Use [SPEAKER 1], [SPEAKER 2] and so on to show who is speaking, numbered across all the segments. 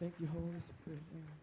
[SPEAKER 1] Thank you, Holy Spirit. Amen.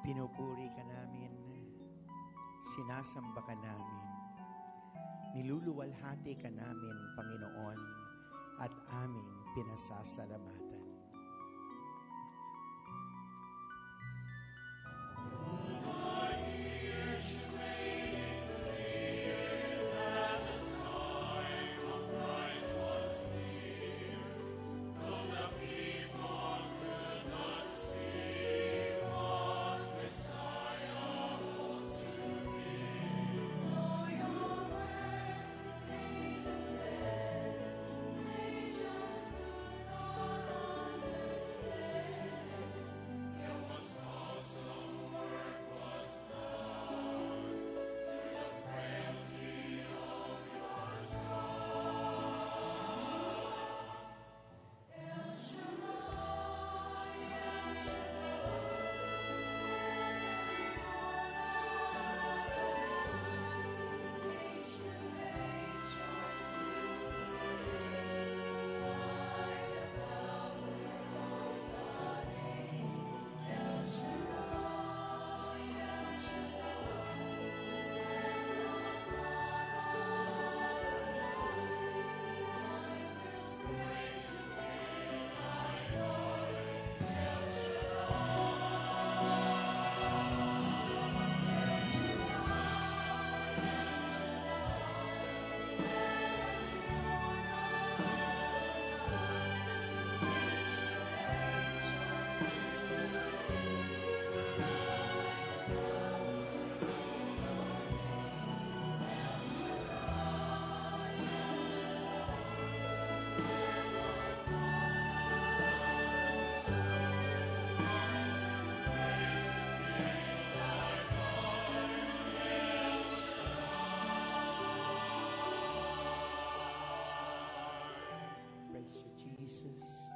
[SPEAKER 1] Pinupuri ka namin, sinasamba ka namin, niluluwalhati ka namin, Panginoon, at aming pinasasalamatan.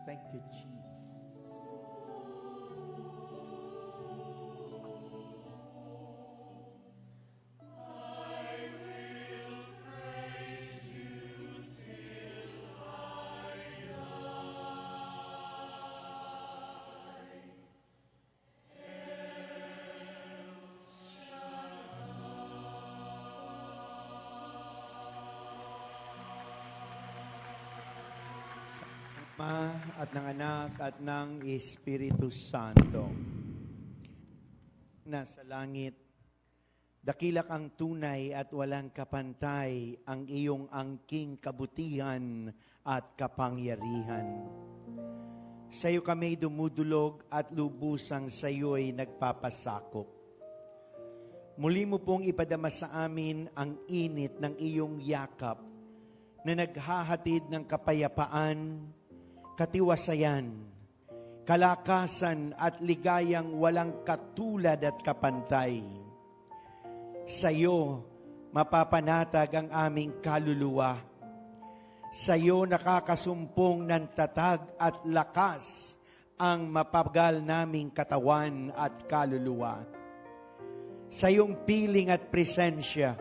[SPEAKER 1] Thank you, Jesus.
[SPEAKER 2] I will praise you till I die.
[SPEAKER 1] Ama at ng Anak at ng Espiritu Santo. Nasa langit, dakila kang tunay at walang kapantay ang iyong angking kabutihan at kapangyarihan. Sa iyo kami dumudulog at lubusang sa iyo'y nagpapasakop. Muli mo pong ipadama sa amin ang init ng iyong yakap na naghahatid ng kapayapaan, katiwasayan, kalakasan at ligayang walang katulad at kapantay. Sa iyo mapapanatag ang aming kaluluwa. Sa iyo nakakasumpong ng tatag at lakas ang mapagal naming katawan at kaluluwa. Sa iyong piling at presensya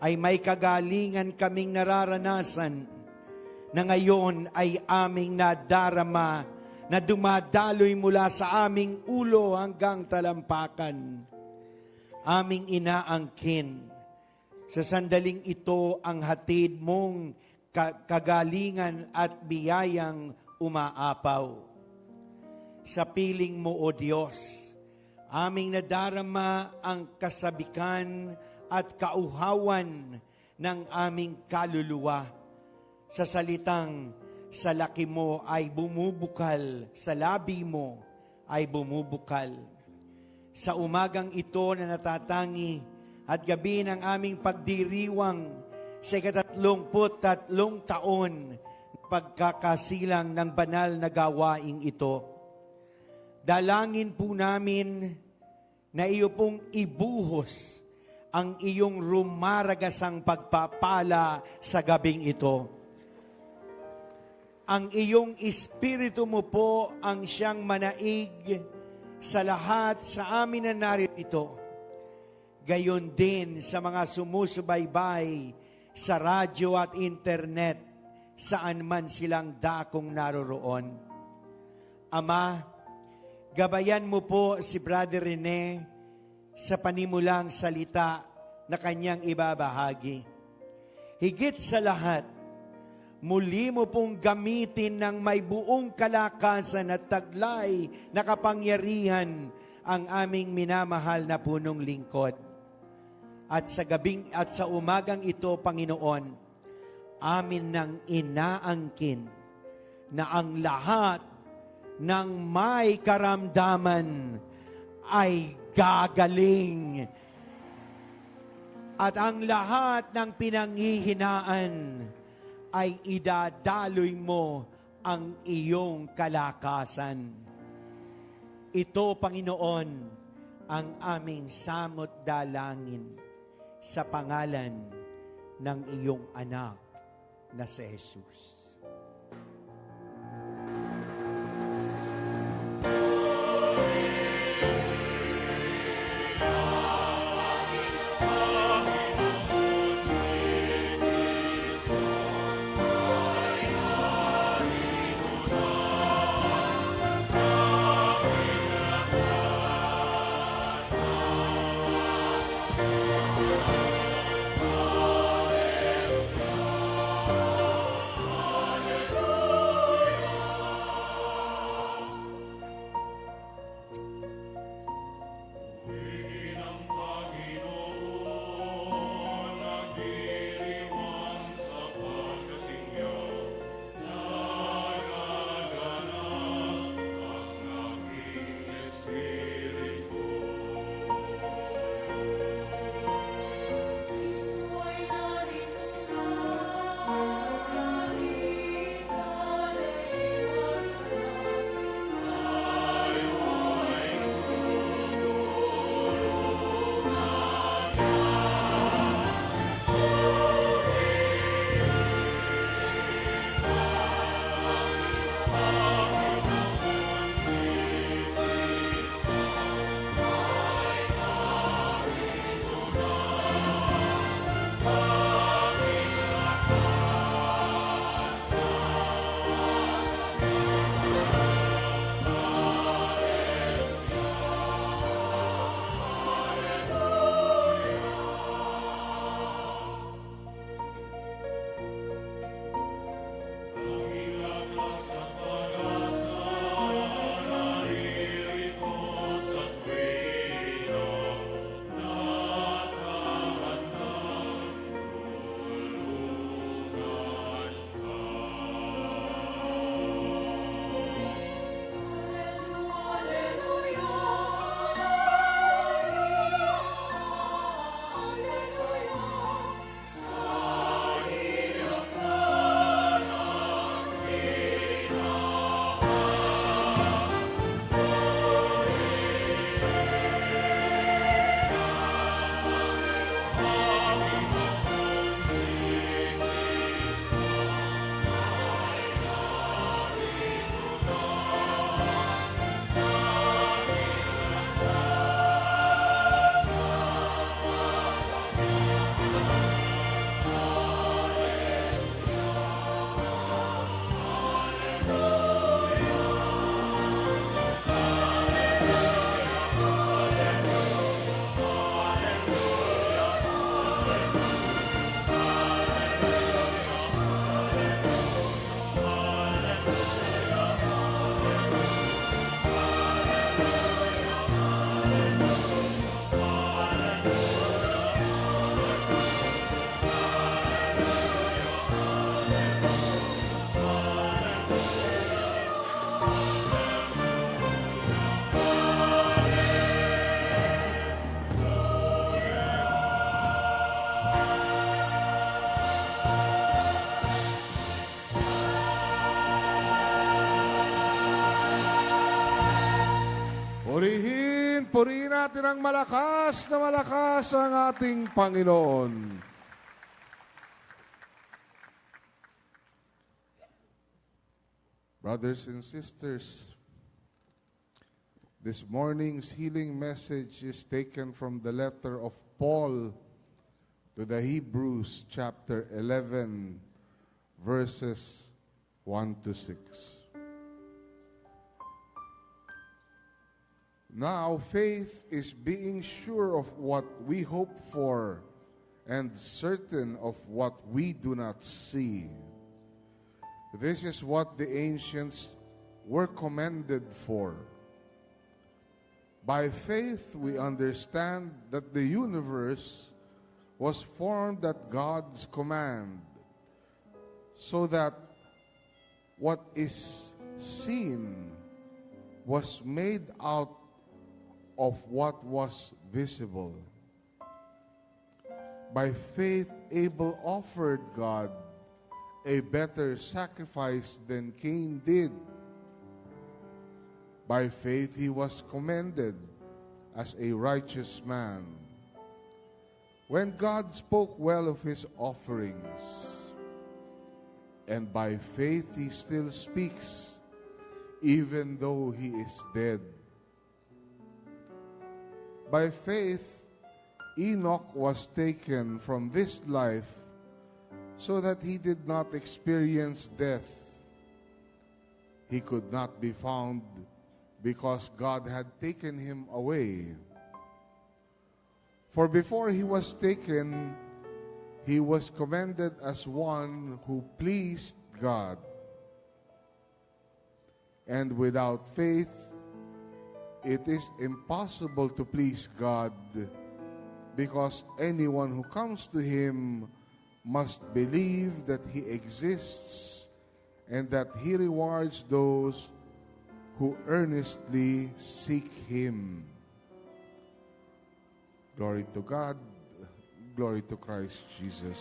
[SPEAKER 1] ay may kagalingan kaming nararanasan na ngayon ay aming nadarama na dumadaloy mula sa aming ulo hanggang talampakan. Aming inaangkin. Sa sandaling ito ang hatid mong kagalingan at biyayang umaapaw. Sa piling mo, O Diyos, aming nadarama ang kasabikan at kauhawan ng aming kaluluwa. Sa salitang, sa laki mo ay bumubukal, sa labi mo ay bumubukal. Sa umagang ito na natatangi at gabi ng aming pagdiriwang sa 33 taon pagkakasilang ng banal na gawaing ito. Dalangin po namin na iyo pong ibuhos ang iyong rumaragasang pagpapala sa gabing ito. Ang iyong Espiritu mo po ang siyang manaig sa lahat sa amin na narito. Gayon din sa mga sumusubaybay sa radyo at internet, saan man silang dakong naroroon. Ama, Gabayan mo po si Brother Rene sa panimulang salita na kanyang ibabahagi. Higit sa lahat, muli mo pong gamitin ng may buong kalakasan at taglay na kapangyarihan ang aming minamahal na punong lingkod. At sa umagang ito, Panginoon, amin nang inaangkin na ang lahat ng may karamdaman ay gagaling. At ang lahat ng pinanghihinaan ay idadaloy mo ang iyong kalakasan. Ito, Panginoon, ang aming samot dalangin sa pangalan ng iyong anak na si Jesus.
[SPEAKER 3] Purihin natin ang malakas na malakas ang ating Panginoon. Brothers and sisters, this morning's healing message is taken from the letter of Paul to the Hebrews chapter 11, verses 1 to 6. Now, faith is being sure of what we hope for and certain of what we do not see. This is what the ancients were commended for. By faith, we understand that the universe was formed at God's command, so that what is seen was made out of what was visible. By faith, Abel offered God a better sacrifice than Cain did. By faith, he was commended as a righteous man. When God spoke well of his offerings, and by faith he still speaks, even though he is dead. By faith, Enoch was taken from this life so that he did not experience death. He could not be found because God had taken him away. For before he was taken, he was commended as one who pleased God. And without faith, it is impossible to please God, because anyone who comes to him must believe that he exists and that he rewards those who earnestly seek him. Glory to God. Glory to Christ Jesus.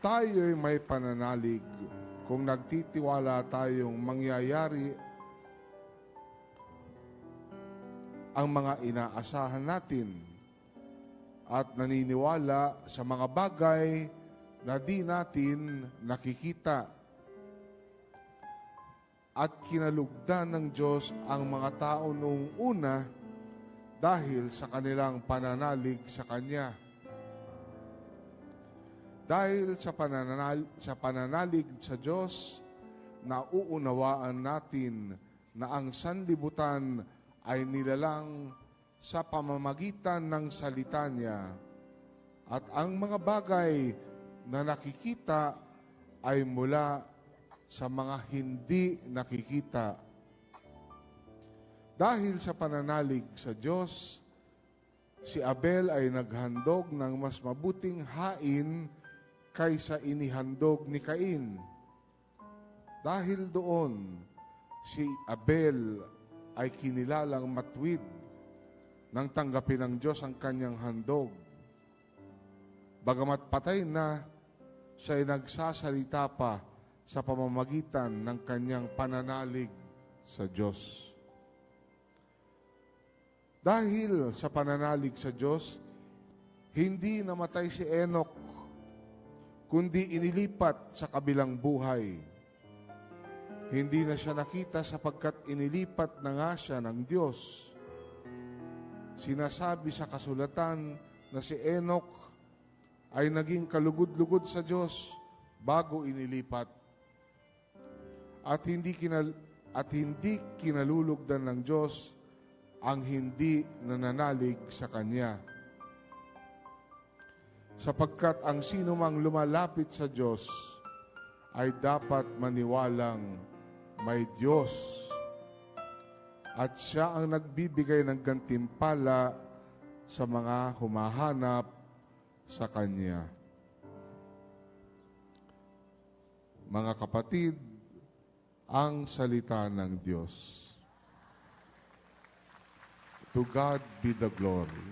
[SPEAKER 3] Tayo'y may pananalig kung nagtitiwala tayong mangyayari ang mga inaasahan natin at naniniwala sa mga bagay na di natin nakikita. At kinalugdan ng Diyos ang mga tao noong una dahil sa kanilang pananalig sa Kanya. Dahil sa pananalig sa Diyos, nauunawaan natin na ang sanlibutan ay nilalang sa pamamagitan ng salita niya, at ang mga bagay na nakikita ay mula sa mga hindi nakikita. Dahil sa pananalig sa Diyos, si Abel ay naghandog ng mas mabuting hain kaysa inihandog ni Cain. Dahil doon, si Abel ay kinilalang matuwid nang tanggapin ng Diyos ang kanyang handog. Bagamat patay na, siya ay nagsasalita pa sa pamamagitan ng kanyang pananalig sa Diyos. Dahil sa pananalig sa Diyos, hindi namatay si Enoch, kundi inilipat sa kabilang buhay. Hindi na siya nakita sapagkat inilipat na nga siya ng Diyos. Sinasabi sa kasulatan na si Enoch ay naging kalugod-lugod sa Diyos bago inilipat. At hindi kinalulugdan ng Diyos ang hindi nananalig sa Kanya. Sapagkat ang sinumang lumalapit sa Diyos ay dapat maniwalang may Diyos, at siya ang nagbibigay ng gantimpala sa mga humahanap sa Kanya. Mga kapatid, ang salita ng Diyos. To God be the glory.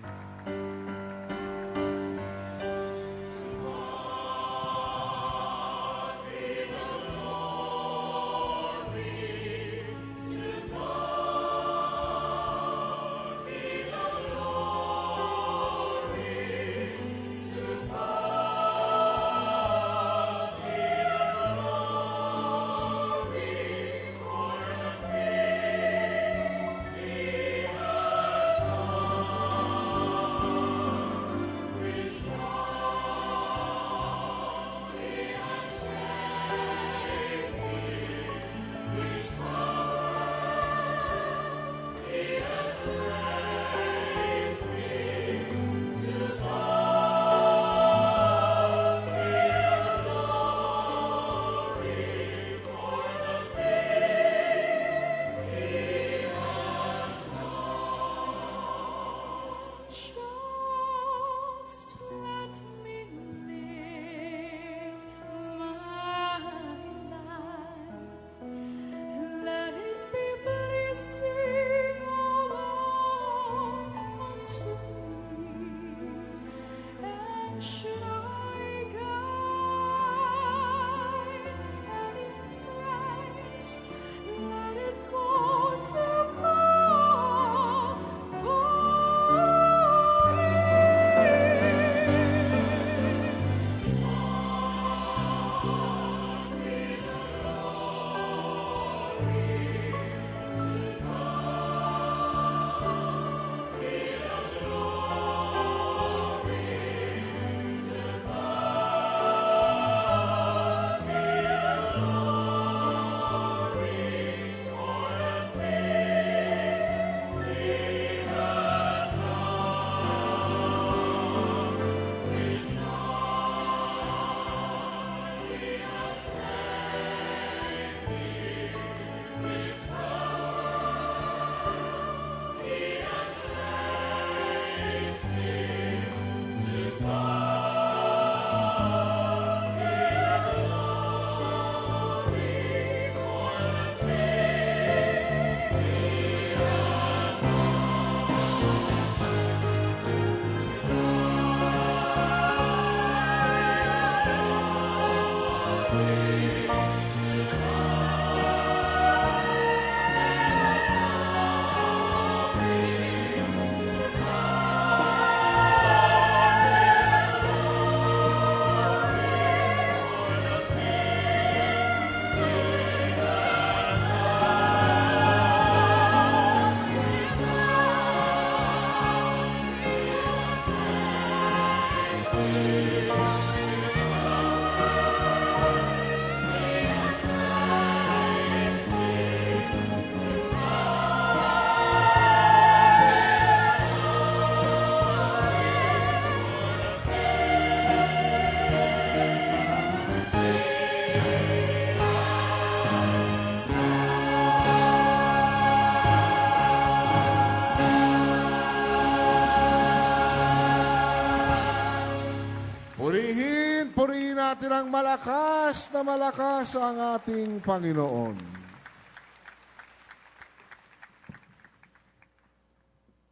[SPEAKER 3] natin ang malakas ang ating Panginoon.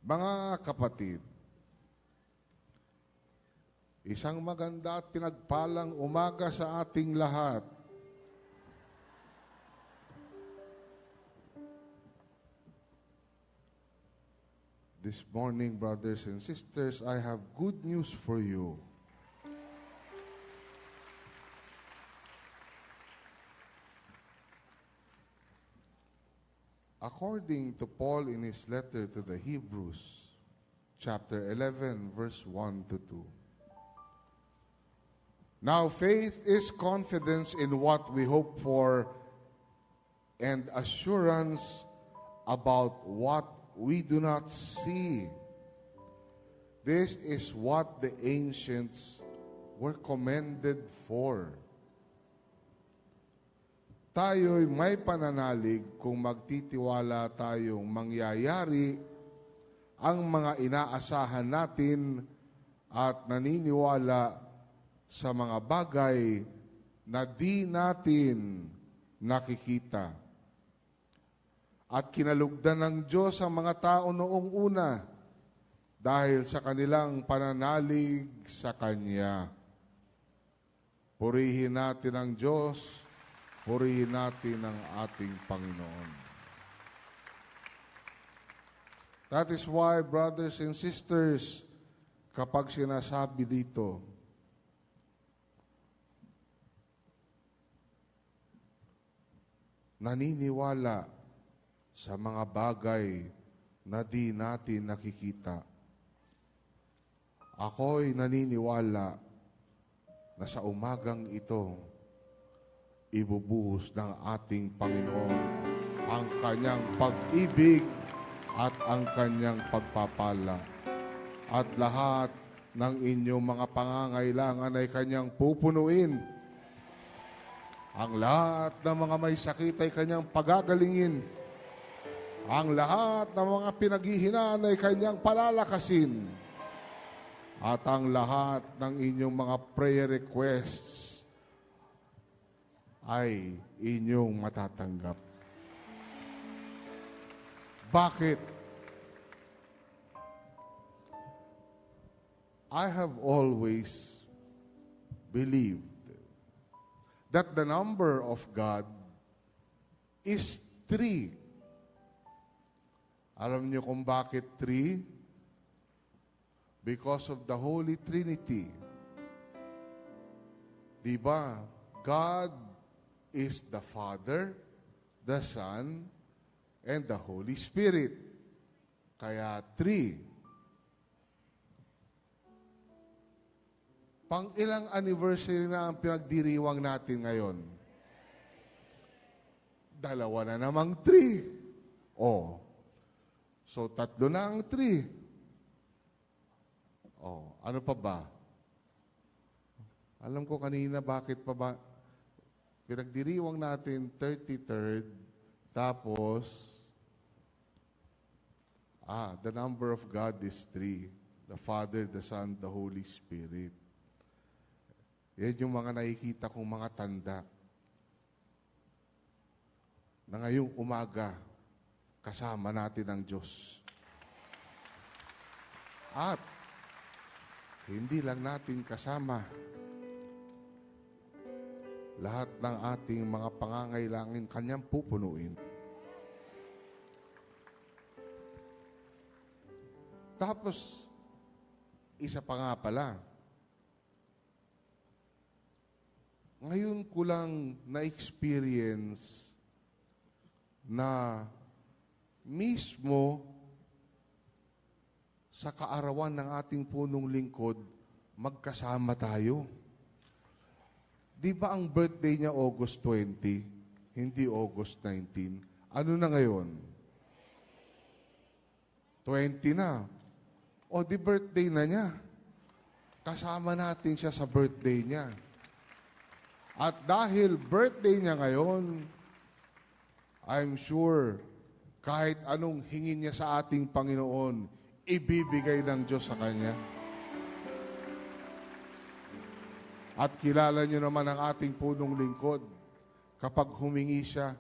[SPEAKER 3] Mga kapatid, isang maganda at pinagpalang umaga sa ating lahat. This morning, brothers and sisters, I have good news for you. According to Paul in his letter to the Hebrews, chapter 11, verse 1 to 2. Now, faith is confidence in what we hope for and assurance about what we do not see. This is what the ancients were commended for. Tayo'y may pananalig kung magtitiwala tayong mangyayari ang mga inaasahan natin at naniniwala sa mga bagay na di natin nakikita. At kinalugdan ng Diyos ang mga tao noong una dahil sa kanilang pananalig sa Kanya. Purihin natin ang Diyos. Purihin natin ang ating Panginoon. That is why, brothers and sisters, kapag sinasabi dito, naniniwala sa mga bagay na di natin nakikita. Ako'y naniniwala na sa umagang ito, ibubuhos ng ating Panginoon ang Kanyang pag-ibig at ang Kanyang pagpapala. At lahat ng inyong mga pangangailangan ay Kanyang pupunuin. Ang lahat ng mga may sakit ay Kanyang pagagalingin. Ang lahat ng mga pinaghihinaan ay Kanyang palalakasin. At ang lahat ng inyong mga prayer requests ay inyong matatanggap. Bakit? I have always believed that the number of God is 3. Alam niyo kung bakit 3? Because of the Holy Trinity. Diba? God is the Father, the Son, and the Holy Spirit. Kaya 3. Pang-ilang anniversary na ang pinagdiriwang natin ngayon? 2 na namang 3. Oh. So, 3 na ang 3. Oh, ano pa ba? Alam ko kanina bakit pa ba pinagdiriwang natin 33rd, tapos, the number of God is 3. The Father, the Son, the Holy Spirit. Yan yung mga nakikita kong mga tanda na ngayong umaga, kasama natin ang Diyos. At, hindi lang natin kasama lahat ng ating mga pangangailangan Kanyang pupunuin. Tapos, isa pa nga pala, ngayon ko lang na-experience na mismo sa kaarawan ng ating punong lingkod, magkasama tayo. Di ba ang birthday niya August 20, hindi August 19? Ano na ngayon? 20 na. O di birthday na niya. Kasama natin siya sa birthday niya. At dahil birthday niya ngayon, I'm sure kahit anong hingin niya sa ating Panginoon, ibibigay ng Diyos sa Kanya. At kilala niyo naman ang ating punong lingkod. Kapag humingi siya,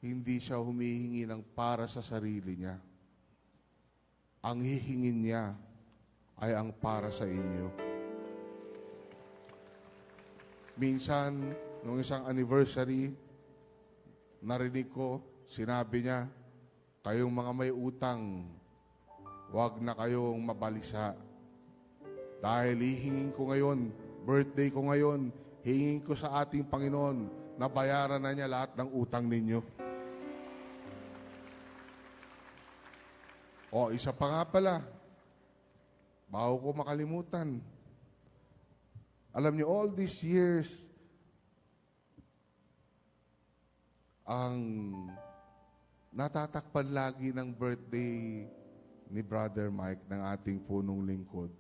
[SPEAKER 3] hindi siya humihingi ng para sa sarili niya. Ang hihingin niya ay ang para sa inyo. Minsan, nung isang anniversary, narinig ko, sinabi niya, kayong mga may utang, huwag na kayong mabalisa. Dahil hihingin ko ngayon, birthday ko ngayon, hingin ko sa ating Panginoon na bayaran na niya lahat ng utang ninyo. O, isa pa nga pala, bago ko makalimutan. Alam niyo, all these years, ang natatakpan lagi ng birthday ni Brother Mike ng ating punong lingkod,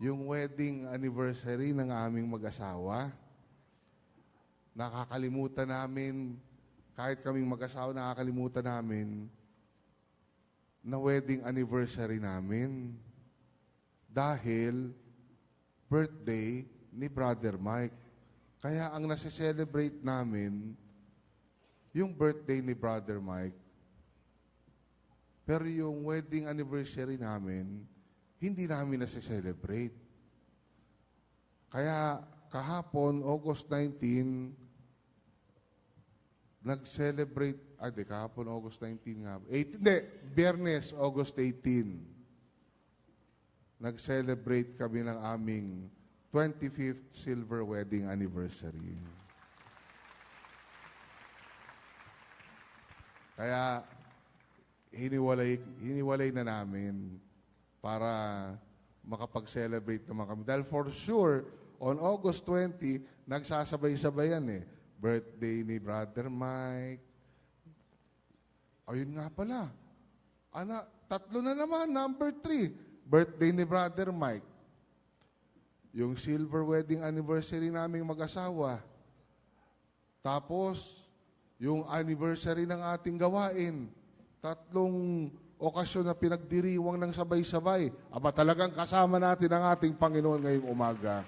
[SPEAKER 3] yung wedding anniversary ng aming mag-asawa. Nakakalimutan namin, kahit kaming mag-asawa, nakakalimutan namin na wedding anniversary namin. Dahil birthday ni Brother Mike. Kaya ang nasi-celebrate namin, yung birthday ni Brother Mike. Pero yung wedding anniversary namin, hindi namin nasi-celebrate. Kaya kahapon, August 19, nag-celebrate, kahapon, August 19 nga. Biyernes, August 18. Nag-celebrate kami ng aming 25th silver wedding anniversary. Kaya, hiniwalay na namin para makapag-celebrate naman kami. Dahil for sure, on August 20, nagsasabay-sabayan birthday ni Brother Mike. Ayun nga pala. Tatlo na naman, number 3. Birthday ni Brother Mike. Yung silver wedding anniversary naming mag-asawa. Tapos, yung anniversary ng ating gawain. 3 okasyon na pinagdiriwang ng sabay-sabay. Aba, talagang kasama natin ang ating Panginoon ngayong umaga.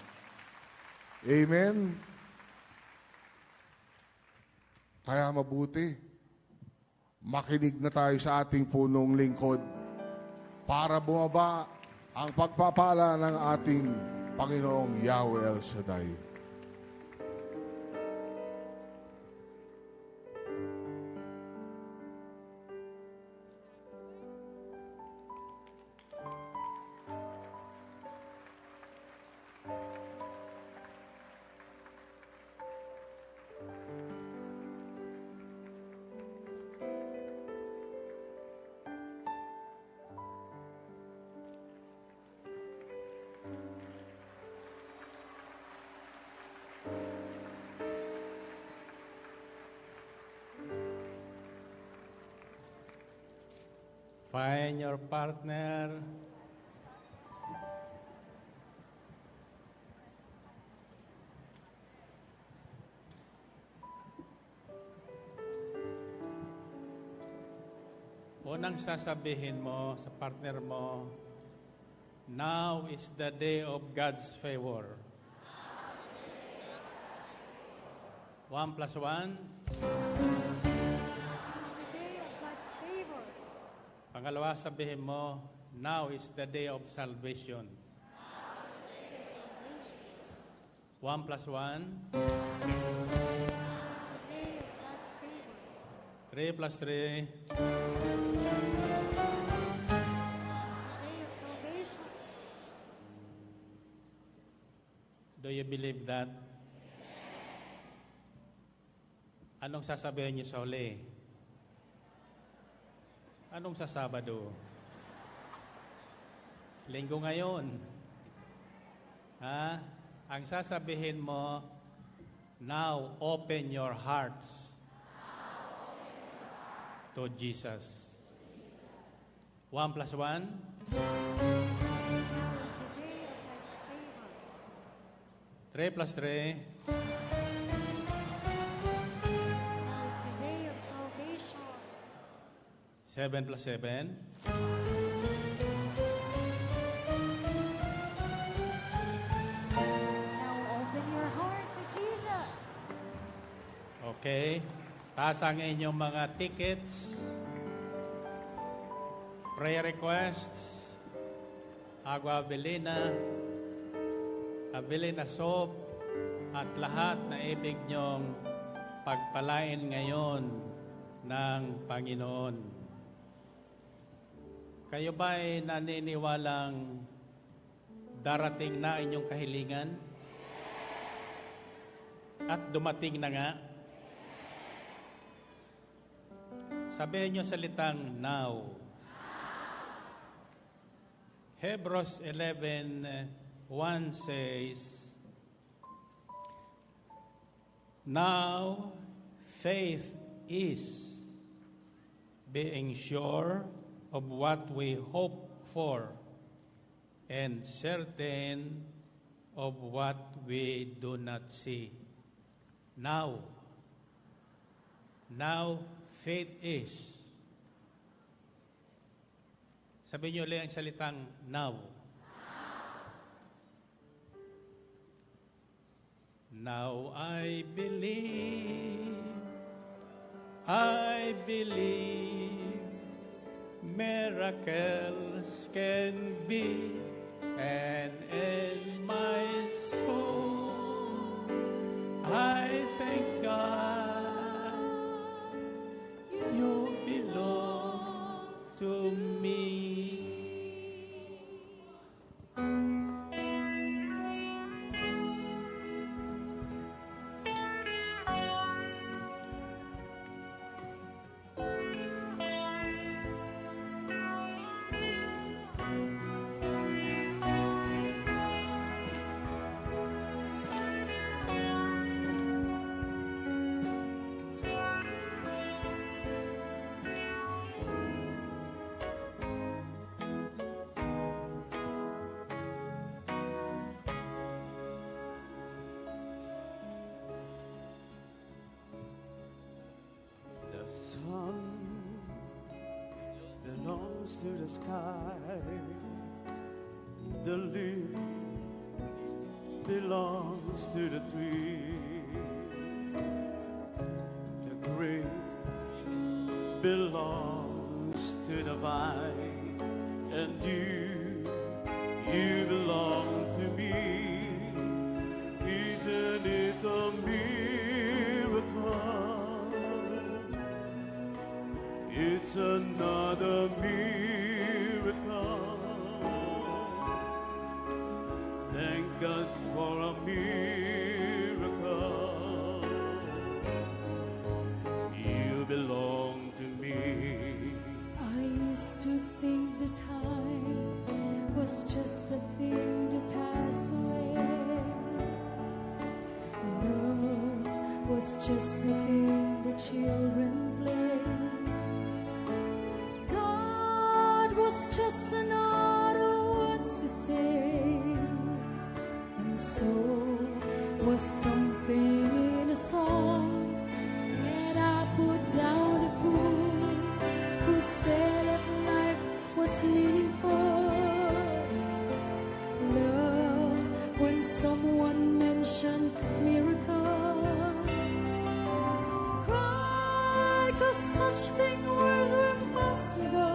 [SPEAKER 3] Amen? Kaya mabuti, makinig na tayo sa ating punong lingkod para bumaba ang pagpapala ng ating Panginoong Yahweh El Shaddai.
[SPEAKER 2] Find your partner. Unang sasabihin mo sa partner mo, now is the day of God's favor. 1 plus 1. Pangalawa, sabihin mo, now is the day of salvation. 1 plus 1. 3 plus 3. Do you believe that? Anong sasabihin niyo sa huli? Anong sa Sabado? Linggo ngayon. Ang sasabihin mo, now open your hearts to Jesus. 1 plus 1. 3 plus 3. 7 plus 7.
[SPEAKER 4] Now
[SPEAKER 2] Taas ang inyong mga tickets, prayer requests, agua Abilina, Abilina soap, at lahat na ibig nyong pagpalain ngayon ng Panginoon. Kayo ba'y naniniwalang darating na inyong kahilingan? At dumating na nga? Sabihin niyo salitang now. Hebrews 11:1 says, now faith is being sure of what we hope for and certain of what we do not see. Now faith is. Sabihin niyo ulit ang salitang now. Now I believe miracles can be, and in my soul I thank God you belong to me.
[SPEAKER 4] Belongs to the sky, the leaf belongs to the tree, the grape belongs to the vine, and you belong to me. Isn't it a miracle? It's another miracle. Thank God for a miracle. You belong to me.
[SPEAKER 5] I used to think the time was just a thing to pass away. Love was just the thing the children play. Was just another words to say, and so was something in a song that I put down the pool, who said that life was meaningful. Loved when someone mentioned miracle. Cried 'cause such things were impossible.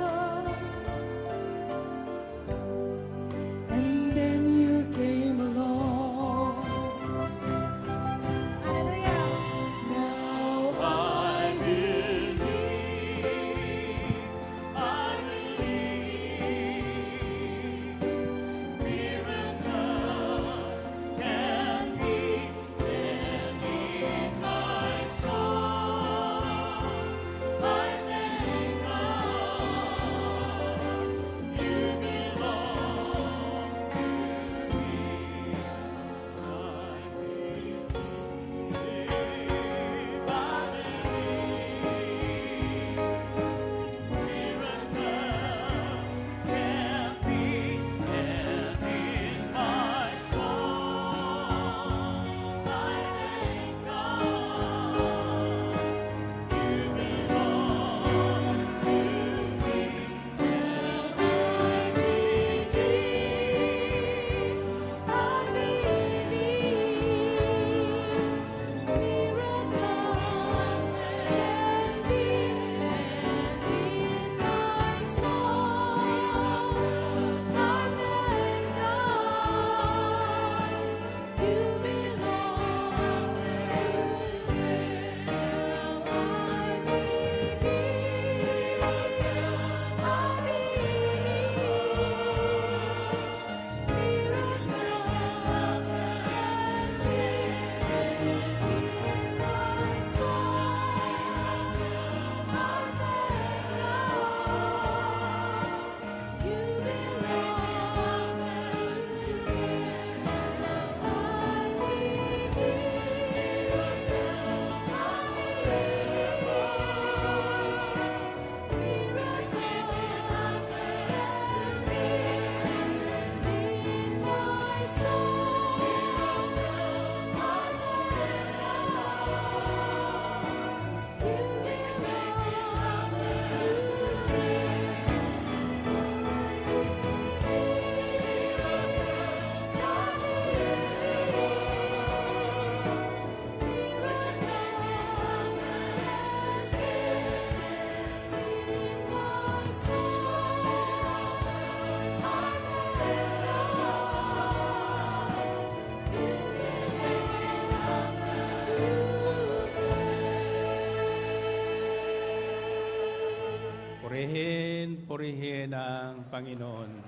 [SPEAKER 2] Purihin, purihin ang Panginoon.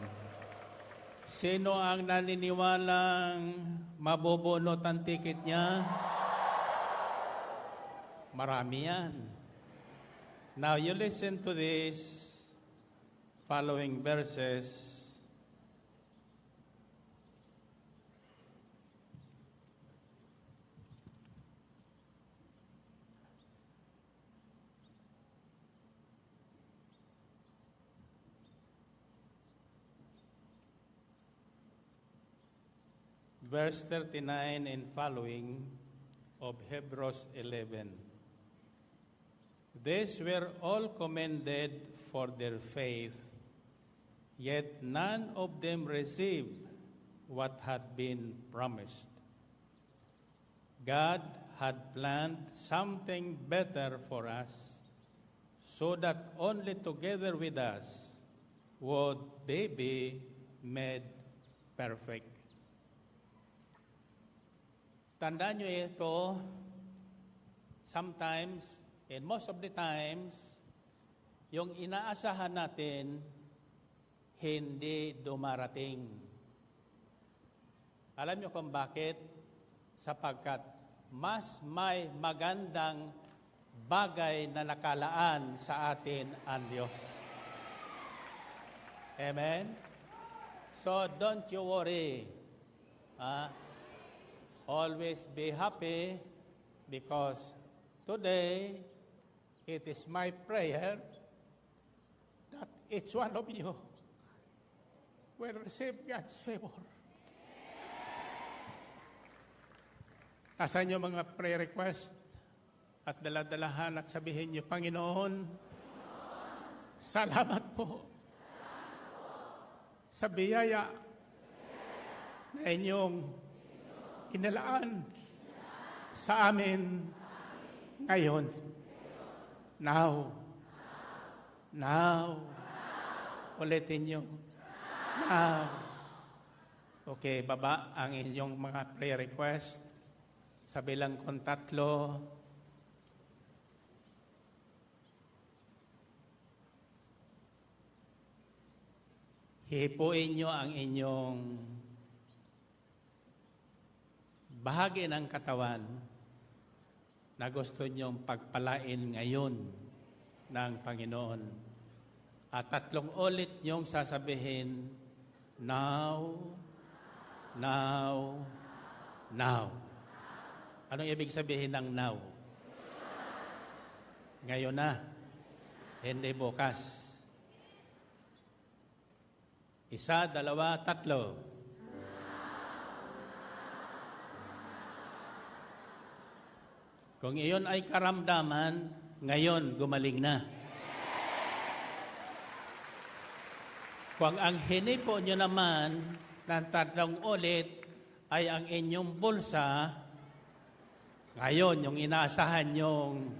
[SPEAKER 2] Sino ang naniniwalang mabubunot ang ticket niya? Marami yan. Now you listen to this following verses. Verse 39 and following of Hebrews 11. These were all commended for their faith, yet none of them received what had been promised. God had planned something better for us, so that only together with us would they be made perfect. Tandaan nyo ito, sometimes, and most of the times, yung inaasahan natin, hindi dumarating. Alam nyo kung bakit? Sapagkat mas may magandang bagay na nakalaan sa atin ang Diyos. Amen? So, don't you worry. Always be happy because today it is my prayer that each one of you will receive God's favor. Tasan nyo mga prayer request at daladalahan at sabihin nyo, Panginoon, salamat po sa biyaya na inyong inilaan sa amin ngayon. Now. Ulitin nyo. Now. Okay, baba ang inyong mga prayer request. Sa bilang kong 3. Hihipuin nyo ang inyong bahagi ng katawan na gusto nyong pagpalain ngayon ng Panginoon. At 3 ulit nyong sasabihin, now, now, now. Anong ibig sabihin ng now? Ngayon na, hindi bukas. 1, 2, 3. Kung iyon ay karamdaman, ngayon gumaling na. Kung ang hinipo nyo naman ng 3 ulit ay ang inyong bulsa, ngayon yung inaasahan nyong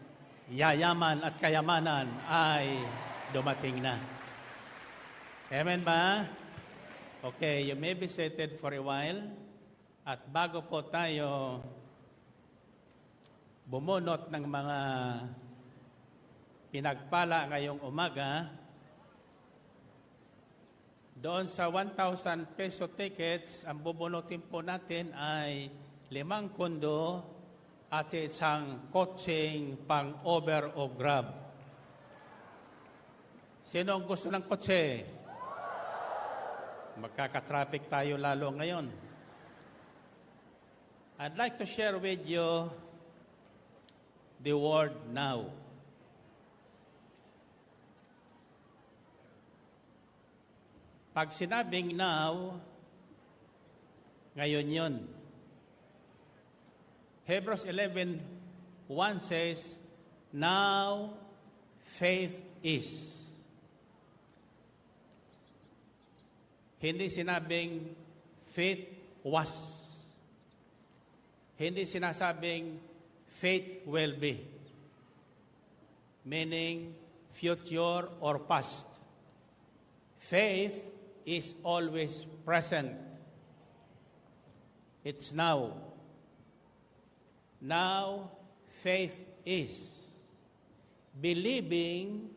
[SPEAKER 2] yayaman at kayamanan ay dumating na. Amen ba? Okay, you may be seated for a while. At bago po tayo bumunot ng mga pinagpala ngayong umaga, doon sa 1,000 peso tickets, ang bubunutin po natin ay 5 kondo at isang coaching pang over o grab. Sino ang gusto ng kotse? Magkakatraffic tayo lalo ngayon. I'd like to share with you the word now. Pag sinabing now, ngayon yun. Hebrews 11:1 says, now faith is. Hindi sinabing faith was. Hindi sinasabing faith will be. Meaning future or past. Faith is always present. It's now. Now, faith is believing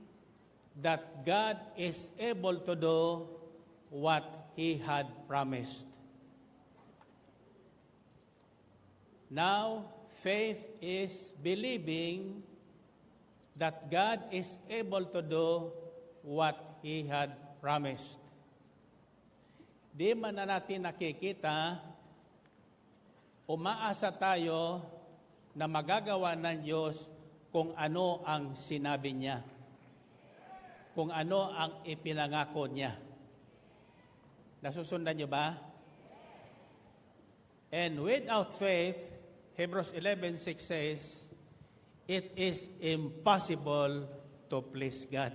[SPEAKER 2] that God is able to do what He had promised. Now, faith is believing that God is able to do what He had promised. Di man na natin nakikita, umaasa tayo na magagawa ng Diyos kung ano ang sinabi niya, kung ano ang ipinangako niya. Nasusundan niyo ba? And without faith, Hebrews 11:6 says, it is impossible to please God.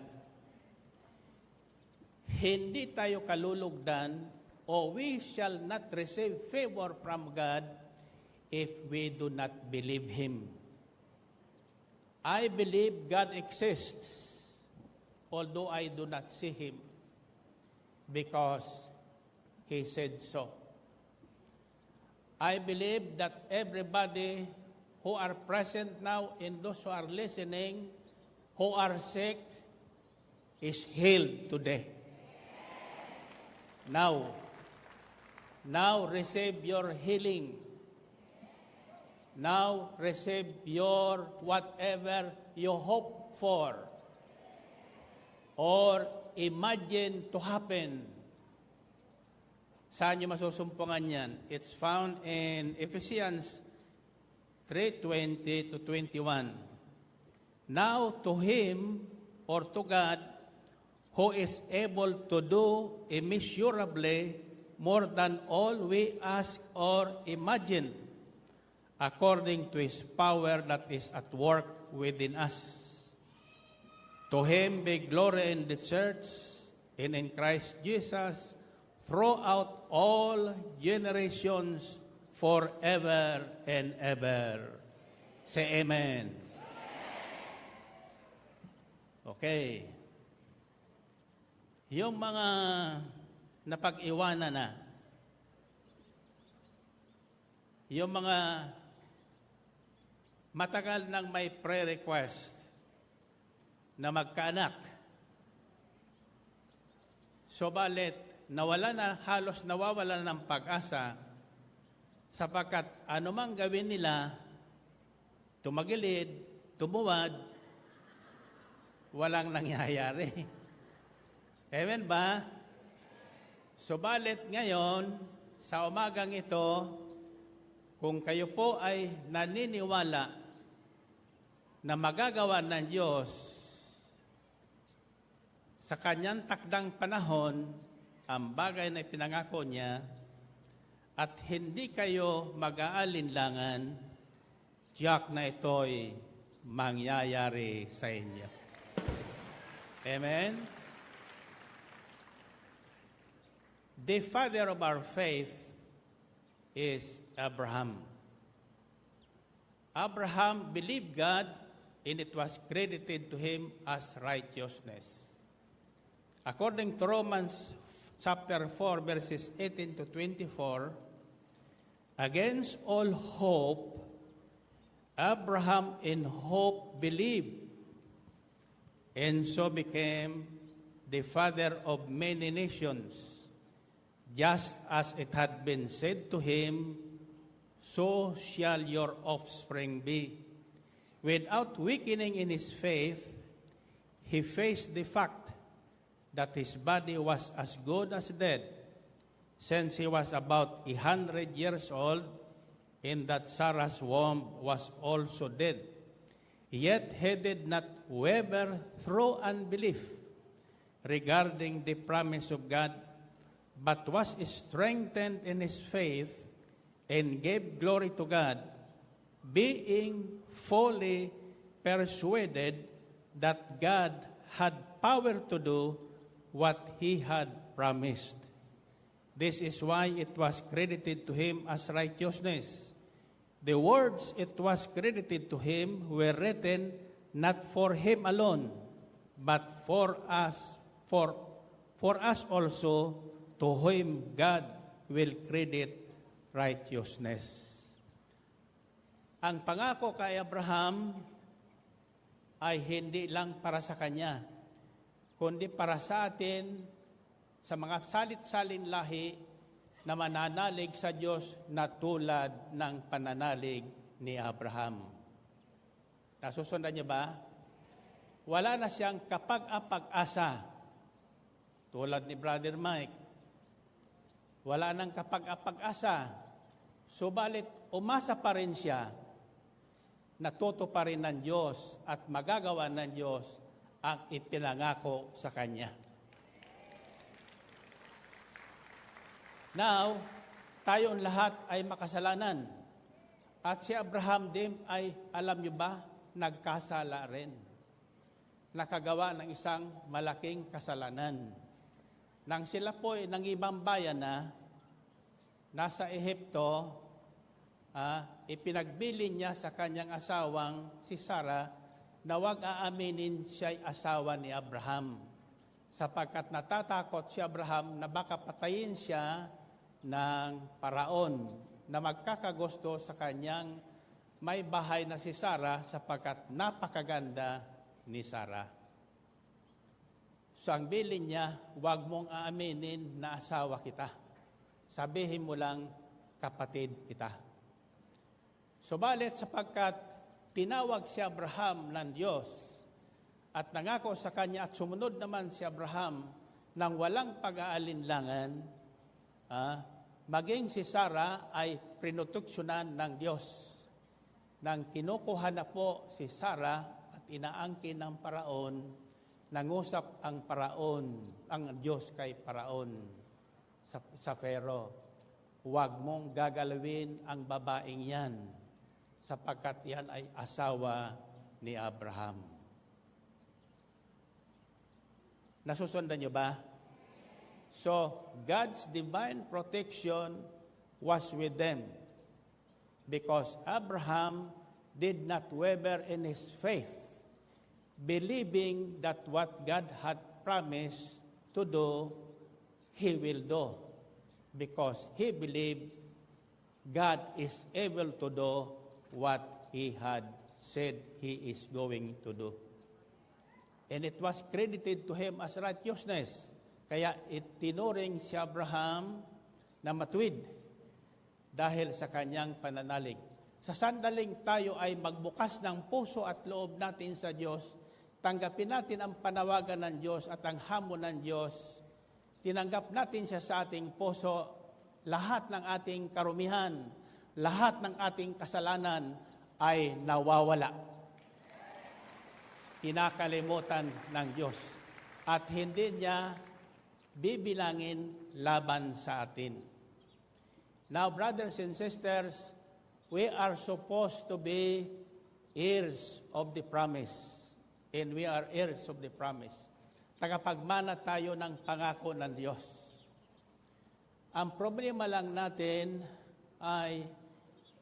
[SPEAKER 2] Hindi tayo kalulugdan o we shall not receive favor from God if we do not believe Him. I believe God exists, although I do not see Him, because He said so. I believe that everybody who are present now and those who are listening, who are sick, is healed today. Now receive your healing. Now receive your whatever you hope for or imagine to happen. Saan nyo masusumpungan yan? It's found in Ephesians 3:20 to 21. Now to Him or to God who is able to do immeasurably more than all we ask or imagine, according to His power that is at work within us. To Him be glory in the church and in Christ Jesus throughout all generations forever and ever. Say amen. Okay. Yung mga napag-iwanan na, yung mga matagal nang may prayer request na magkaanak, subalit halos nawawala ng pag-asa sapagkat anumang gawin nila, tumagilid, tumuwad, walang nangyayari. Amen ba? Subalit ngayon, sa umagang ito, kung kayo po ay naniniwala na magagawa ng Diyos sa Kanyang takdang panahon ang bagay na ipinangako niya at hindi kayo mag-aalinlangan, tiyak na ito'y mangyayari sa inyo. Amen? The father of our faith is Abraham. Abraham believed God and it was credited to him as righteousness. According to Romans chapter 4, verses 18 to 24, against all hope, Abraham in hope believed, and so became the father of many nations, just as it had been said to him, so shall your offspring be. Without weakening in his faith, he faced the fact that his body was as good as dead, since he was about 100 years old, and that Sarah's womb was also dead. Yet he did not waver through unbelief regarding the promise of God, but was strengthened in his faith and gave glory to God, being fully persuaded that God had power to do what He had promised. This is why it was credited to him as righteousness. The words it was credited to him were written not for him alone, but for us also, to whom God will credit righteousness. Ang pangako kay Abraham ay hindi lang para sa kanya, kundi para sa atin, sa mga salit-salin lahi na mananalig sa Diyos na tulad ng pananalig ni Abraham. Nasusundan niyo ba? Wala na siyang kapag-apag-asa tulad ni Brother Mike. Wala nang kapag-apag-asa. Subalit, umasa pa rin siya na tutuparin ng Diyos at magagawa ng Diyos ang ipinangako sa Kanya. Now, tayong lahat ay makasalanan. At si Abraham din ay, alam niyo ba, nagkasala rin. Nakagawa ng isang malaking kasalanan. Nang sila po ay ng ibang bayan na nasa Ehipto, ipinagbilin niya sa kanyang asawang si Sarah na huwag aaminin siya'y asawa ni Abraham. Sapagkat natatakot si Abraham na baka patayin siya ng paraon na magkakagusto sa kanyang may bahay na si Sarah sapagkat napakaganda ni Sarah. So ang bilin niya, huwag mong aaminin na asawa kita. Sabihin mo lang, kapatid kita. Subalit sapagkat tinawag si Abraham ng Diyos at nangako sa kanya at sumunod naman si Abraham ng walang pag-aalinlangan, maging si Sarah ay pinutuksyonan ng Diyos. Nang kinukuha na po si Sarah at inaangkin ng paraon, nangusap ang paraon, ang Diyos kay paraon sa Pharaoh, huwag mong gagalawin ang babaeng yan, sapagkat yan ay asawa ni Abraham. Nasusundan niyo ba? So, God's divine protection was with them because Abraham did not waver in his faith, believing that what God had promised to do, he will do, because he believed God is able to do what he had said he is going to do. And it was credited to him as righteousness. Kaya itinuring si Abraham na matuwid dahil sa kanyang pananalig. Sa sandaling tayo ay magbukas ng puso at loob natin sa Diyos, tanggapin natin ang panawagan ng Diyos at ang hamon ng Diyos, tinanggap natin siya sa ating puso, lahat ng ating karumihan, lahat ng ating kasalanan ay nawawala. Kinakalimutan ng Diyos at hindi niya bibilangin laban sa atin. Now, brothers and sisters, we are supposed to be heirs of the promise. And we are heirs of the promise. Tagapagmana tayo ng pangako ng Diyos. Ang problema lang natin ay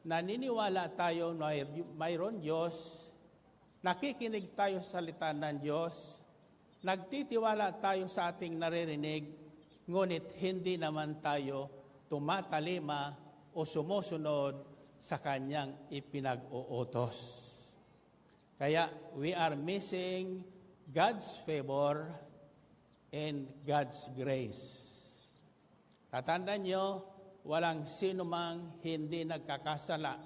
[SPEAKER 2] naniniwala tayo na mayroon Diyos, nakikinig tayo sa salita ng Diyos, nagtitiwala tayo sa ating naririnig, ngunit hindi naman tayo tumatalima o sumusunod sa kanyang ipinag-uutos. Kaya we are missing God's favor and God's grace. Tatandaan nyo, walang sino mang hindi nagkakasala.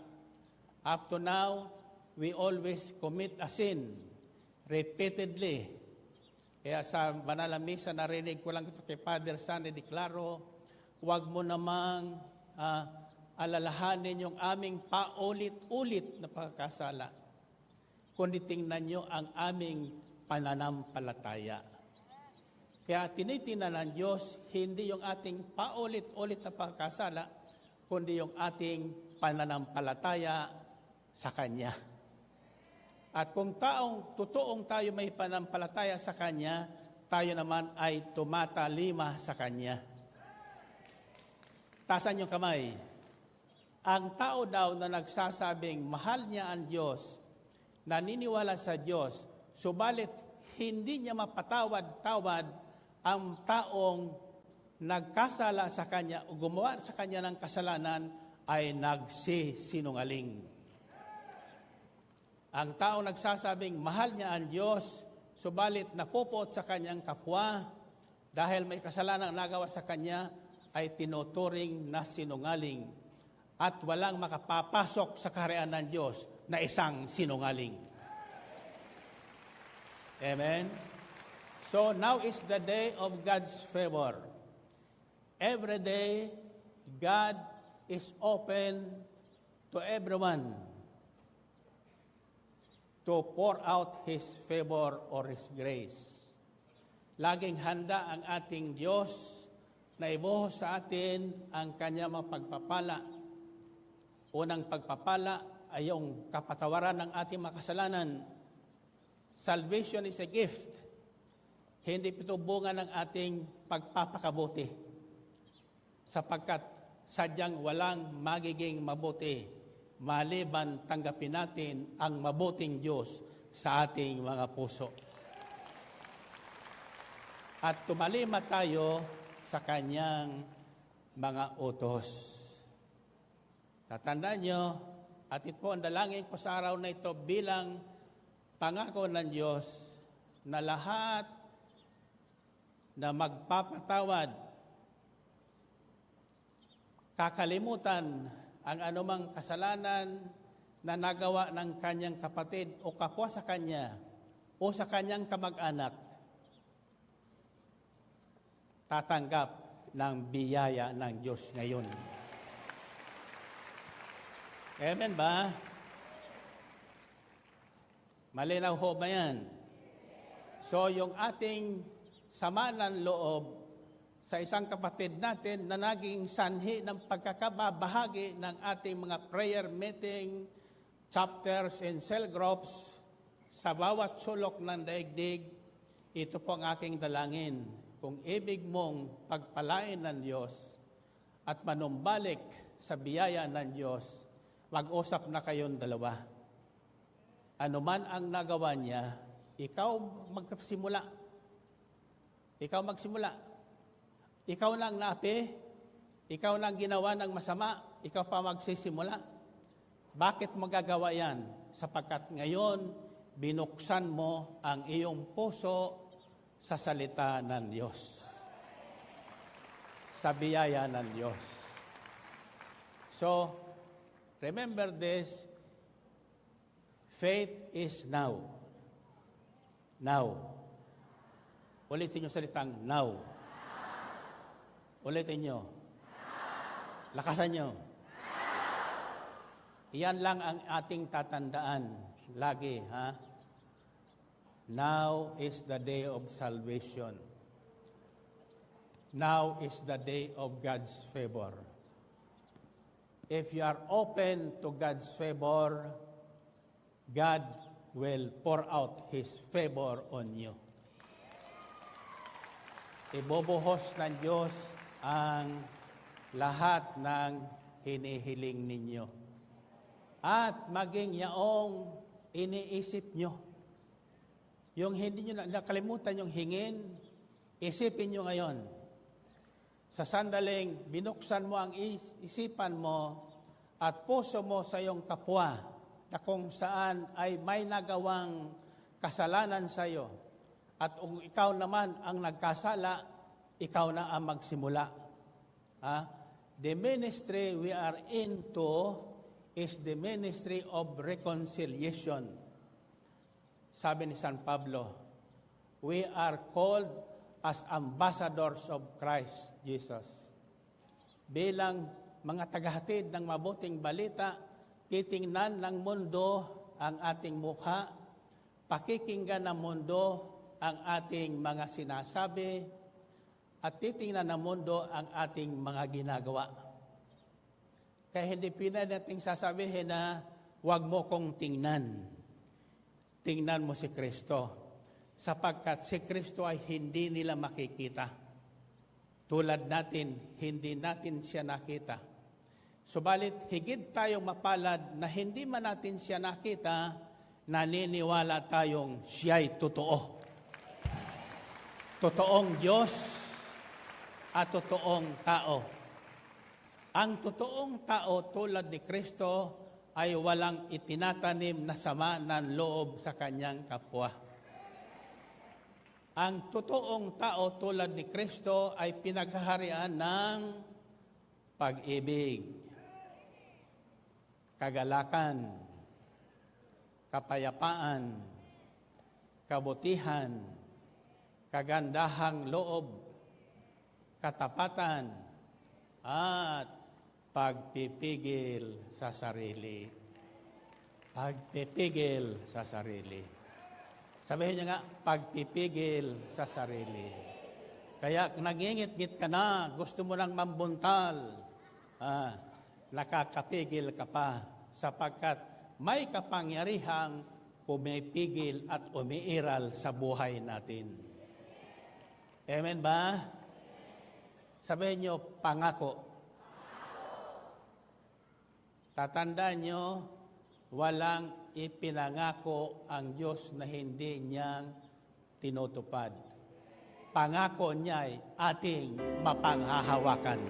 [SPEAKER 2] Up to now, we always commit a sin repeatedly. Kaya sa banal na misa, narinig ko lang ito kay Father San, deklaro, huwag mo namang alalahanin yung aming paulit-ulit na pagkakasala, kundi tingnan nyo ang aming pananampalataya. Kaya tinitingnan ng Diyos, hindi yung ating paulit-ulit na pagkakasala, kundi yung ating pananampalataya sa Kanya. At kung totoong tayo may pananampalataya sa Kanya, tayo naman ay tumatalima sa Kanya. Tasan yung kamay. Ang tao daw na nagsasabing mahal niya ang Diyos, naniniwala sa Diyos, subalit hindi niya mapatawad-tawad ang taong nagkasala sa Kanya o gumawa sa Kanya ng kasalanan ay nagsisinungaling. Ang tao nagsasabing mahal niya ang Diyos, subalit napupuot sa kanyang kapwa dahil may kasalanan nagawa sa kanya, ay tinuturing na sinungaling at walang makapapasok sa kaharian ng Diyos na isang sinungaling. Amen? So now is the day of God's favor. Every day, God is open to everyone to pour out His favor or His grace. Laging handa ang ating Diyos na ibuhos sa atin ang Kanya mga pagpapala. Unang pagpapala ay yung kapatawaran ng ating mga kasalanan. Salvation is a gift. Hindi ito bunga ng ating pagpapakabuti. Sapagkat sadyang walang magiging mabuti maliban tanggapin natin ang mabuting Diyos sa ating mga puso. At tumalima tayo sa Kanyang mga utos. Tatandaan nyo, at ito ang dalangin ko sa araw na ito bilang pangako ng Diyos na lahat na magpapatawad, kakalimutan ang anumang kasalanan na nagawa ng kanyang kapatid o kapwa sa kanya o sa kanyang kamag-anak, tatanggap ng biyaya ng Diyos ngayon. Amen ba? Malinaw ho ba yan? So yung ating sama ng loob sa isang kapatid natin na naging sanhi ng pagkakababahagi ng ating mga prayer meeting, chapters, and cell groups sa bawat sulok ng daigdig, ito po ang aking dalangin. Kung ibig mong pagpalain ng Diyos at manumbalik sa biyaya ng Diyos, mag-usap na kayong dalawa. Ano man ang nagawa niya, ikaw magsimula. Ikaw magsimula. Ikaw lang naapi, ikaw lang ginawa ng masama, ikaw pa magsisimula. Bakit magagawa yan? Sapagkat ngayon, binuksan mo ang iyong puso sa salita ng Diyos. Sa biyaya ng Diyos. So, remember this, faith is now. Now. Ulitin nyo salitang now. Ulitin nyo. Lakasan nyo. Iyan lang ang ating tatandaan lagi, ha? Now is the day of salvation. Now is the day of God's favor. If you are open to God's favor, God will pour out His favor on you. Ibubuhos ng Diyos ang lahat ng hinihiling ninyo. At maging yaong iniisip nyo. Yung hindi nyo nakalimutan yung hingin, isipin nyo ngayon. Sa sandaling binuksan mo ang isipan mo at puso mo sa iyong kapwa na kung saan ay may nagawang kasalanan sa iyo. At kung ikaw naman ang nagkasala, ikaw na ang magsimula. The ministry we are into is the ministry of reconciliation. Sabi ni San Pablo, we are called as ambassadors of Christ Jesus. Bilang mga tagahatid ng mabuting balita, titingnan ng mundo ang ating mukha, pakikinggan ng mundo ang ating mga sinasabi, at titingnan ng mundo ang ating mga ginagawa. Kaya hindi nating sasabihin na huwag mo kong tingnan. Tingnan mo si Kristo, sapagkat si Kristo ay hindi nila makikita. Tulad natin, hindi natin siya nakita. Subalit, higit tayong mapalad na hindi man natin siya nakita, naniniwala tayong siya'y totoo. Totoong Diyos at totoong tao. Ang totoong tao tulad ni Kristo ay walang itinatanim na sama ng loob sa kanyang kapwa. Ang totoong tao tulad ni Kristo ay pinaghaharian ng pag-ibig, kagalakan, kapayapaan, kabutihan, kagandahang loob, katapatan, at pagpipigil sa sarili. Pagpipigil sa sarili. Sabihin niya nga, pagpipigil sa sarili. Kaya nangingit-ngit ka na, gusto mo nang mambuntal, nakakapigil ka pa sapagkat may kapangyarihang pumipigil at umiiral sa buhay natin. Amen ba? Sabihin niyo, pangako. Tatandaan niyo, walang ipinangako ang Diyos na hindi niyang tinutupad. Pangako niya ay ating mapanghahawakan.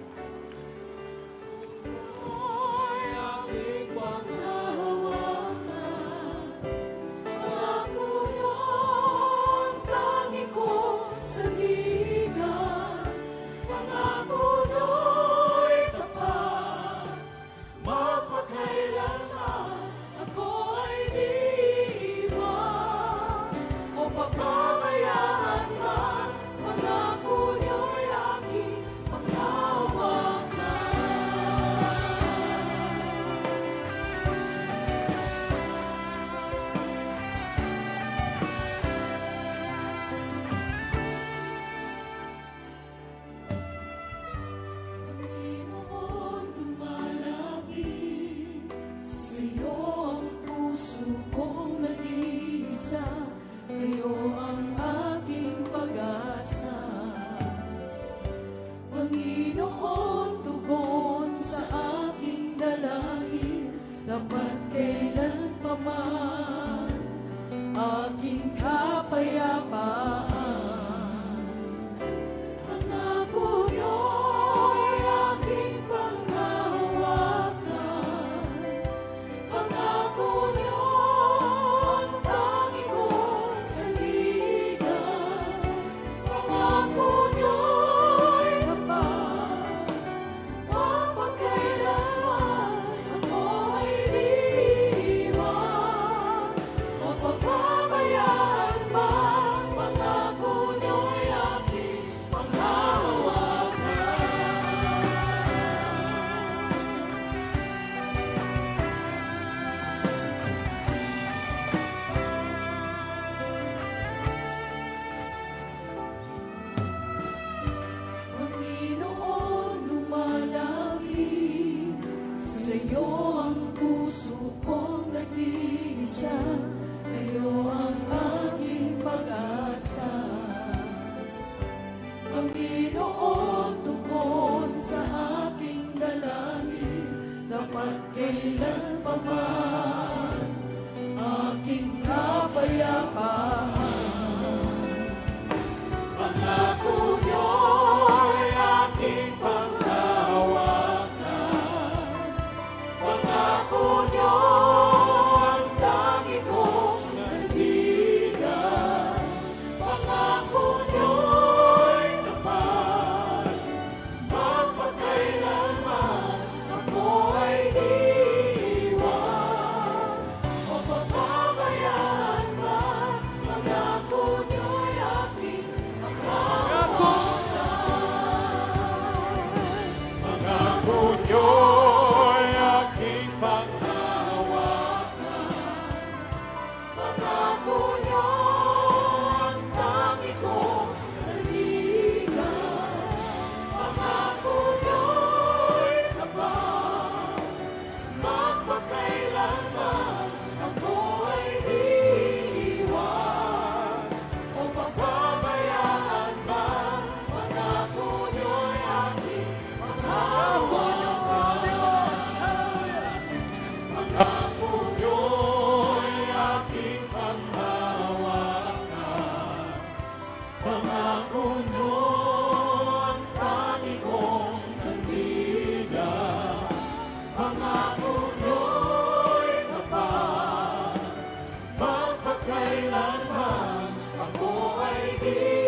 [SPEAKER 6] Magpakailanman ako ay di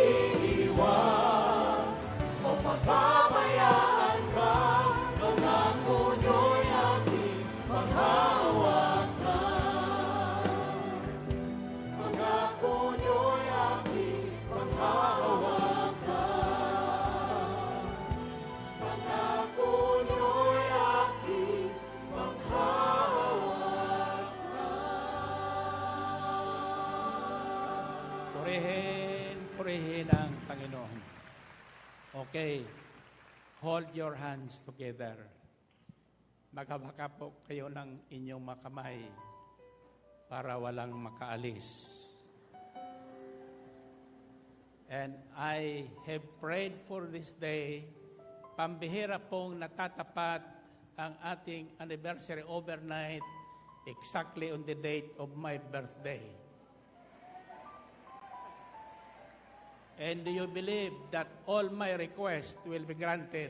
[SPEAKER 2] purihin ang Panginoon. Okay, hold your hands together. Maghabaka po kayo ng inyong makamay para walang makaalis. And I have prayed for this day. Pambihira pong natatapat ang ating anniversary overnight exactly on the date of my birthday. And do you believe that all my requests will be granted?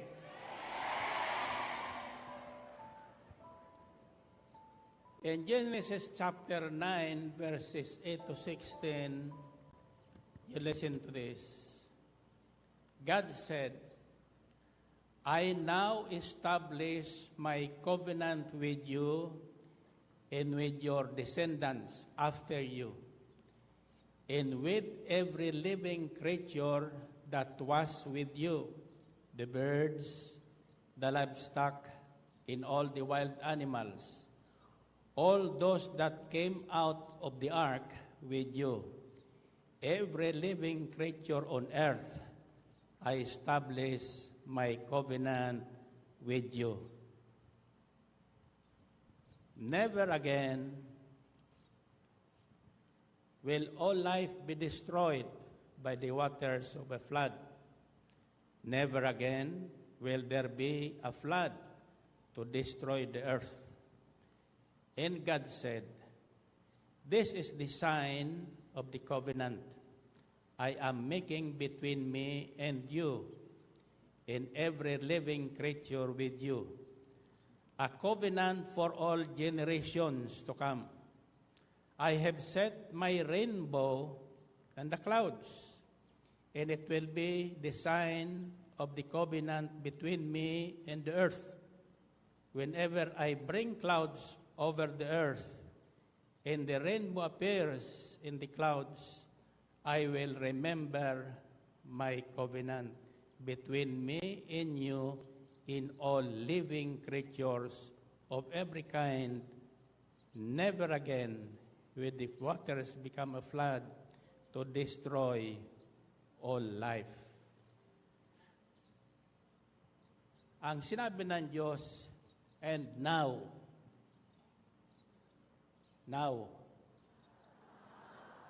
[SPEAKER 2] In Genesis chapter 9, verses 8 to 16, you listen to this. God said, I now establish my covenant with you and with your descendants after you, and with every living creature that was with you, the birds, the livestock, and all the wild animals, all those that came out of the ark with you, every living creature on earth, I establish my covenant with you. Never again will all life be destroyed by the waters of a flood. Never again will there be a flood to destroy the earth. And God said, this is the sign of the covenant I am making between me and you and every living creature with you, a covenant for all generations to come. I have set my rainbow in the clouds, and it will be the sign of the covenant between me and the earth. Whenever I bring clouds over the earth, and the rainbow appears in the clouds, I will remember my covenant between me and you in all living creatures of every kind. Never again will the waters become a flood to destroy all life. Ang sinabi ng Diyos, and now,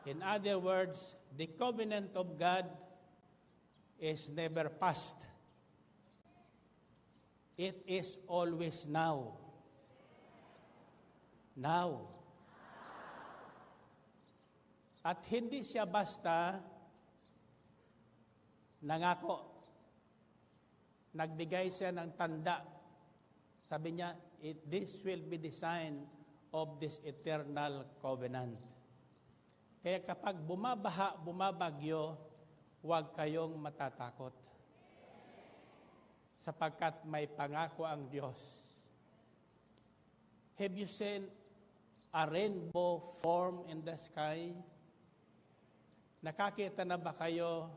[SPEAKER 2] in other words, the covenant of God is never past. It is always now. Now. At hindi siya basta nangako. Nagbigay siya ng tanda. Sabi niya, this will be the sign of this eternal covenant. Kaya kapag bumabaha, bumabagyo, huwag kayong matatakot. Sapagkat may pangako ang Diyos. Have you seen a rainbow form in the sky? Nakakita na ba kayo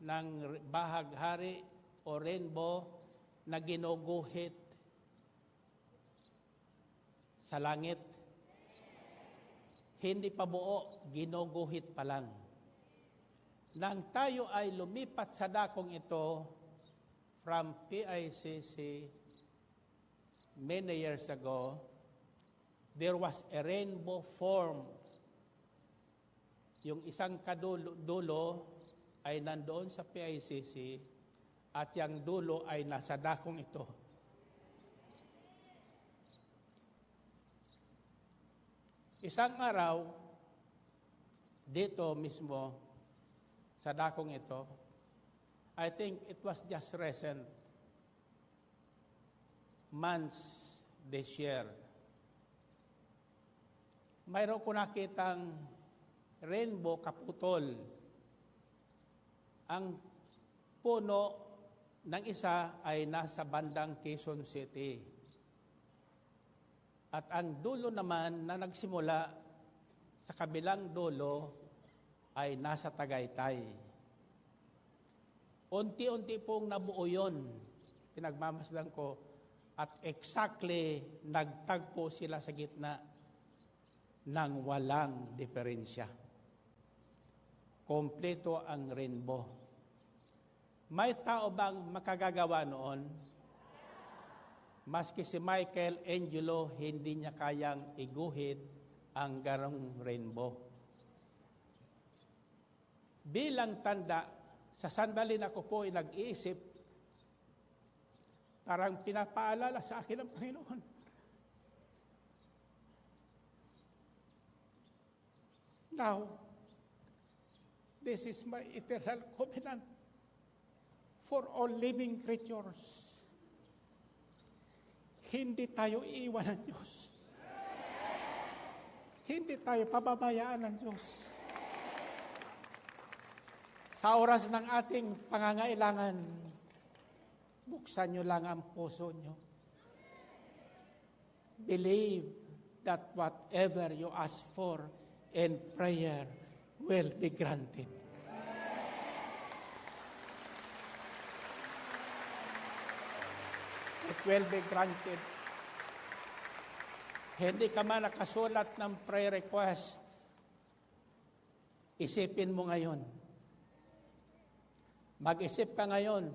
[SPEAKER 2] ng bahaghari o rainbow na ginuguhit sa langit? Hindi pa buo, ginuguhit pa lang. Nang tayo ay lumipat sa dakong ito from PICC many years ago, there was a rainbow form. Yung isang dulo ay nandoon sa PICC at yung dulo ay nasa dakong ito. Isang araw, dito mismo, sa dakong ito, I think it was just recent, months this year. Mayroon ko nakitang rainbow kaputol. Ang puno ng isa ay nasa bandang Quezon City. At ang dulo naman na nagsimula sa kabilang dulo ay nasa Tagaytay. Unti-unti pong nabuo yun, pinagmamasdan ko, at exactly nagtagpo sila sa gitna ng walang diferensya. kompleto ang rainbow. May tao bang makagagawa noon? Maski si Michelangelo, hindi niya kayang iguhit ang garong rainbow. Bilang tanda, sa sandali na ko po ay nag-iisip, parang pinapaalala sa akin ng Panginoon. Now, this is my eternal covenant for all living creatures. Hindi tayo iiwan ng Diyos. Hindi tayo pababayaan ng Diyos. Sa oras ng ating pangangailangan, buksan nyo lang ang puso nyo. Believe that whatever you ask for in prayer will be granted. It will be granted. Hindi ka man nakasulat ng prayer request, isipin mo ngayon. Mag-isip ka ngayon,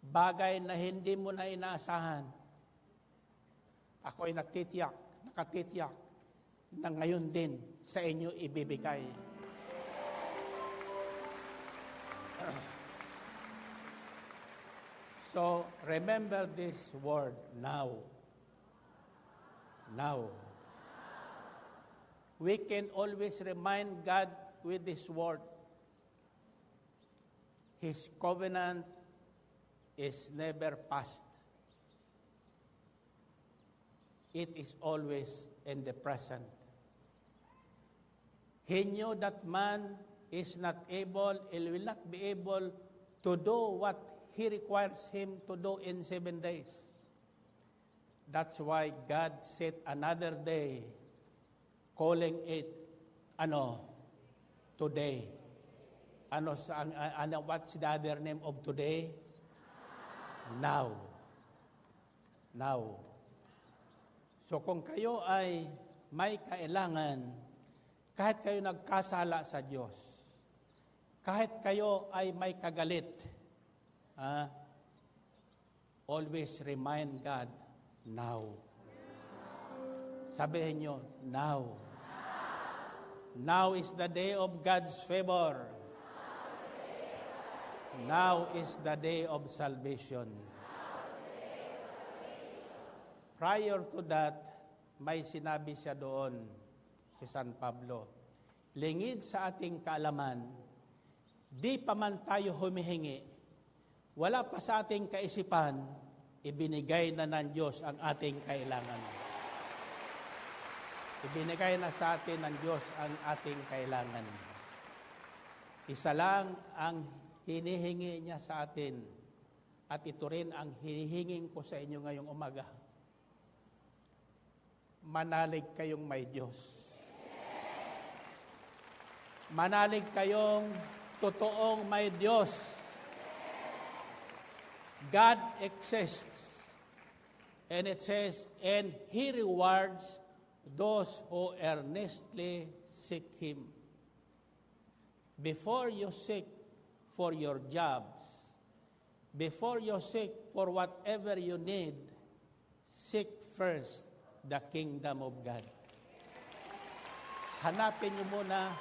[SPEAKER 2] bagay na hindi mo na inaasahan. Ako'y nakatitiyak na ngayon din sa inyo ibibigay. So, remember this word, now. Now. We can always remind God with this word. His covenant is never past. It is always in the present. He knew that man is not able, he will not be able to do what He requires him to do in 7 days. That's why God set another day, calling it, today. What's the other name of today? Now. Now. So kung kayo ay may kailangan, kahit kayo nagkasala sa Diyos, kahit kayo ay may kagalit, always remind God, now. Sabihin nyo, now. Now is the day of God's favor. Now is the day of salvation. Prior to that, may sinabi siya doon, si San Pablo, lingid sa ating kaalaman, di pa man tayo humihingi, wala pa sa ating kaisipan, ibinigay na ng Diyos ang ating kailangan. Ibinigay na sa atin ng Diyos ang ating kailangan. Isa lang ang hinihingi niya sa atin, at ito rin ang hinihinging ko sa inyo ngayong umaga. Manalig kayong may Diyos. Manalig kayong totoong may Diyos. God exists. And it says, and He rewards those who earnestly seek Him. Before you seek for your jobs, before you seek for whatever you need, seek first the kingdom of God. Hanapin niyo muna,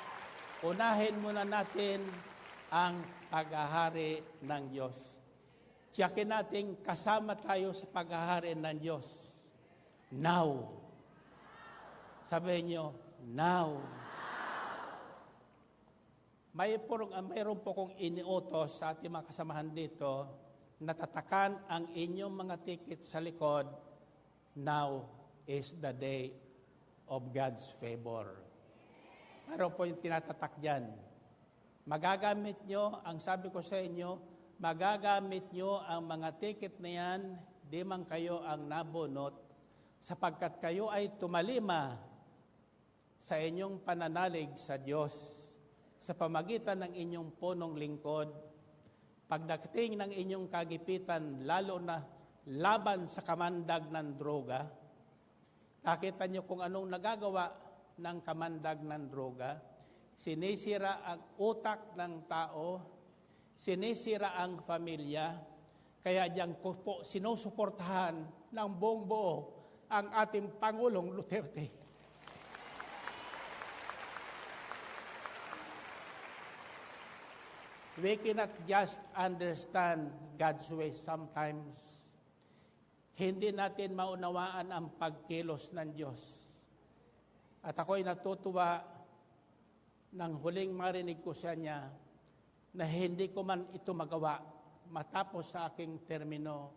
[SPEAKER 2] unahin muna natin ang paghahari ng Diyos. Tiyakin natin kasama tayo sa paghahari ng Diyos. Now. Sabihin niyo, now. Mayroon po kong iniutos sa ating mga kasamahan dito, natatakan ang inyong mga ticket sa likod, now is the day of God's favor. Mayroon po yung tinatatak dyan. Magagamit nyo, ang sabi ko sa inyo, magagamit nyo ang mga ticket na yan, di man kayo ang nabunot, sapagkat kayo ay tumalima sa inyong pananalig sa Diyos, sa pamagitan ng inyong punong lingkod, pagdating ng inyong kagipitan, lalo na laban sa kamandag ng droga. Nakita nyo kung anong nagagawa ng kamandag ng droga. sinisira ang utak ng tao, sinisira ang pamilya, kaya diyan ko po sinusuportahan ng buong buo ang ating Pangulong Duterte. We cannot just understand God's way sometimes. Hindi natin maunawaan ang pagkilos ng Diyos. At ako'y natutuwa nang huling marinig ko sa niya na hindi ko man ito magawa matapos sa aking termino,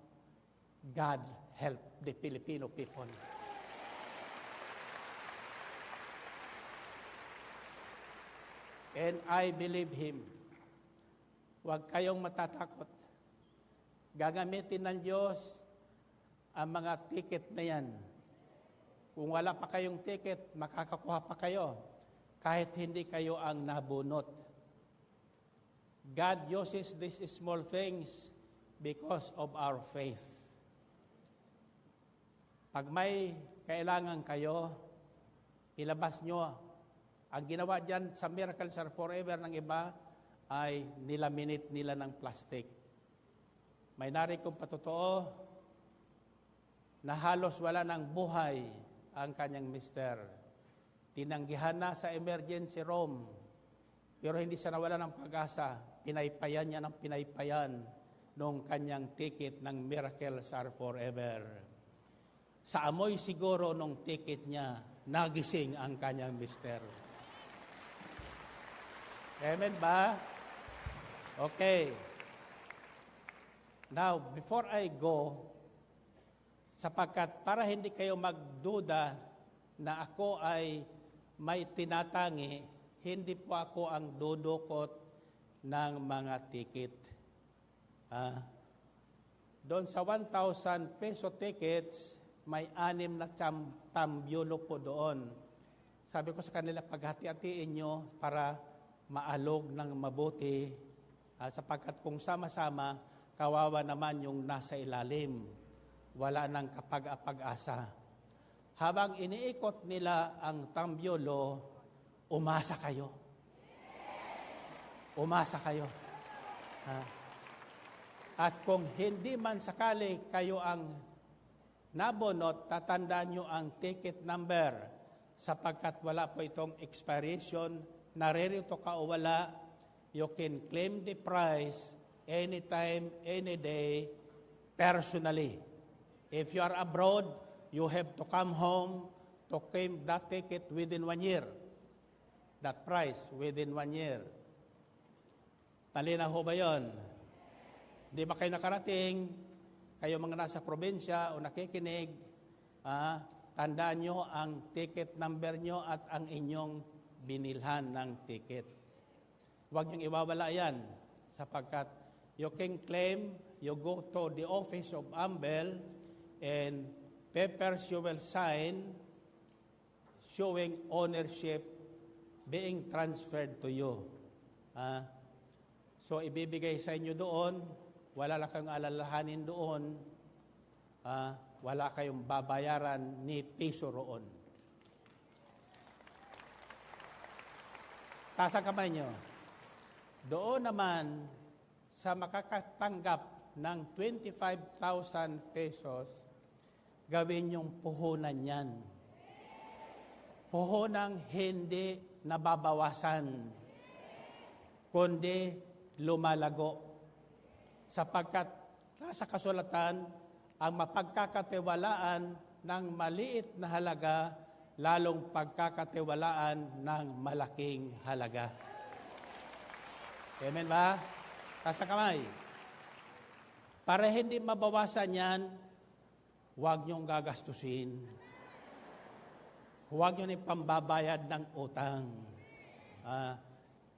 [SPEAKER 2] God help the Filipino people. And I believe Him. Huwag kayong matatakot. Gagamitin ng Diyos ang mga ticket na yan. Kung wala pa kayong ticket, makakakuha pa kayo kahit hindi kayo ang nabunot. God uses these small things because of our faith. Pag may kailangan kayo, ilabas nyo. Ang ginawa dyan sa Miracles Are Forever ng iba ay nilaminate nila ng plastic. May nari kong patotoo na halos wala ng buhay ang kanyang mister. Tinanggihan na sa emergency room, pero hindi siya nawala ng pag-asa. Pinaypayan niya ng pinaypayan nung kanyang ticket ng Miracles Are Forever. Sa amoy siguro nung ticket niya, nagising ang kanyang mister. Amen ba? Okay. Now, before I go, sapagkat para hindi kayo magduda na ako ay may tinatangi, hindi po ako ang dudukot ng mga ticket. Doon sa 1,000 peso tickets, may 6 na tambyulo po doon. Sabi ko sa kanila, paghati-hatiin nyo para maalog ng mabuti, sapagkat kung sama-sama, kawawa naman yung nasa ilalim. Wala nang kapag-asa. Habang iniikot nila ang tambyolo, umasa kayo. Umasa kayo. At kung hindi man sakali kayo ang nabunot, tatandaan nyo ang ticket number sapagkat wala po itong expiration, naririto ka o wala, you can claim the price anytime, any day, personally. If you are abroad, you have to come home to claim that ticket within 1 year. That price within 1 year. Talina ho ba yun? Di ba kayo nakarating, kayo mga nasa probinsya o nakikinig, tandaan nyo ang ticket number nyo at ang inyong binilhan ng ticket. Huwag niyong iwawala yan sapagkat you can claim, you go to the office of AMBEL and papers you will sign showing ownership being transferred to you. So ibibigay sa inyo doon, wala lang kayong alalahanin doon, wala kayong babayaran ni piso roon. Taas ang kamay nyo. Doon naman, sa makakatanggap ng 25,000 pesos, gawin yung puhunan yan. Puhunang hindi nababawasan, kundi lumalago. Sapagkat nasa kasulatan, ang mapagkakatiwalaan ng maliit na halaga, lalong pagkakatiwalaan ng malaking halaga. Amen ba? Taas ang kamay. Para hindi mabawasan yan, huwag niyong gagastusin. Huwag niyo pambabayad ng utang.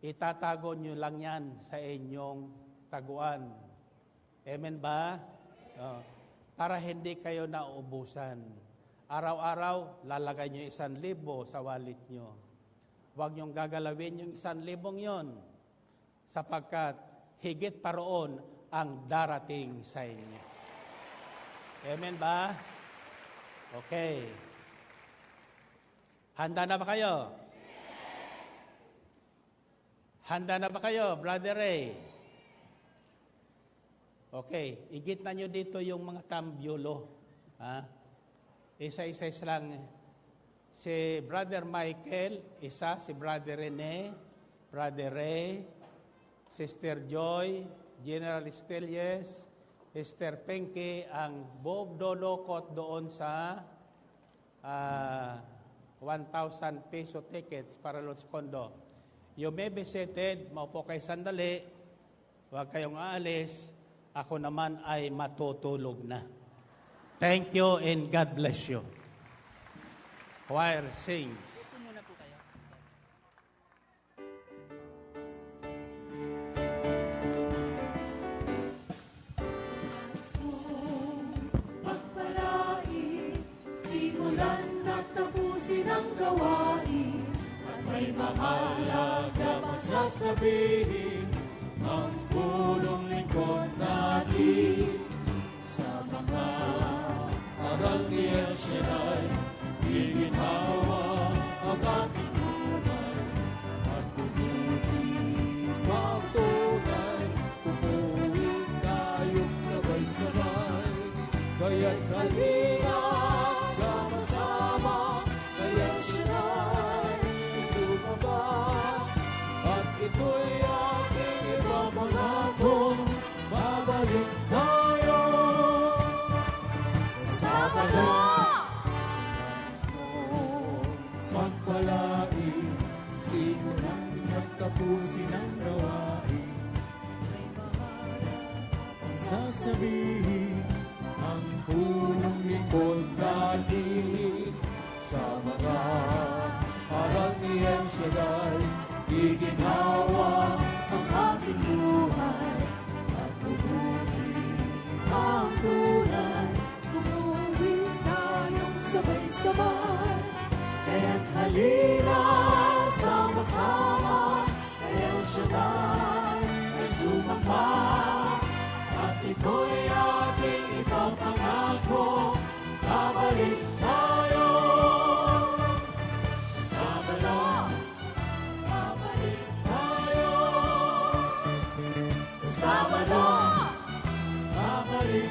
[SPEAKER 2] Itatago niyo lang yan sa inyong taguan. Amen ba? Para hindi kayo nauubusan. Araw-araw, lalagay niyo 1,000 sa wallet niyo. Huwag niyong gagalawin yung 1,000 yon, sapagkat higit pa roon ang darating sa inyo. Amen ba? Okay. Handa na ba kayo? Handa na ba kayo, Brother Ray? Okay, igit na nyo dito yung mga tambyulo. Ha? Isa-isa lang. Si Brother Michael, isa. Si Brother Rene, Brother Ray, Sister Joy, General Estelies, Sister Penke, ang Bob Dolokot doon sa 1,000 peso tickets para Los Condo. You may be seated, maupo kayo sandali, huwag kayong aalis, ako naman ay matutulog na. Thank you and God bless you. Choir sings.
[SPEAKER 5] Simulan at tapusin ang gawain, at may mahalaga pang sasabihin ang punong lingkod natin. Sa mga aral ni El Shaddai, iginhawa ang ating buhay, at puputi pagtunay, pupuwing tayong sabay-sabay. Kaya't halina sama-sama, kaya siya'y sumaba. At ito'y aking ipapangako, babalik tayo sa Sabado. Nais mo magpalain, simulan at tapusin ang gawain. May mahalaga ang sasabihin, ang punong lingkod natin. Sa mga aral ni El Shaddai, iginhawa ang ating buhay, at puputi ang tunay, pumuwi tayong sabay-sabay. Kaya't halina sama-sama, kay El Shaddai ay sumama. At ito'y ating ipapangako, babalik tayo sa Sabado. Babalik tayo sa Sabado. Babalik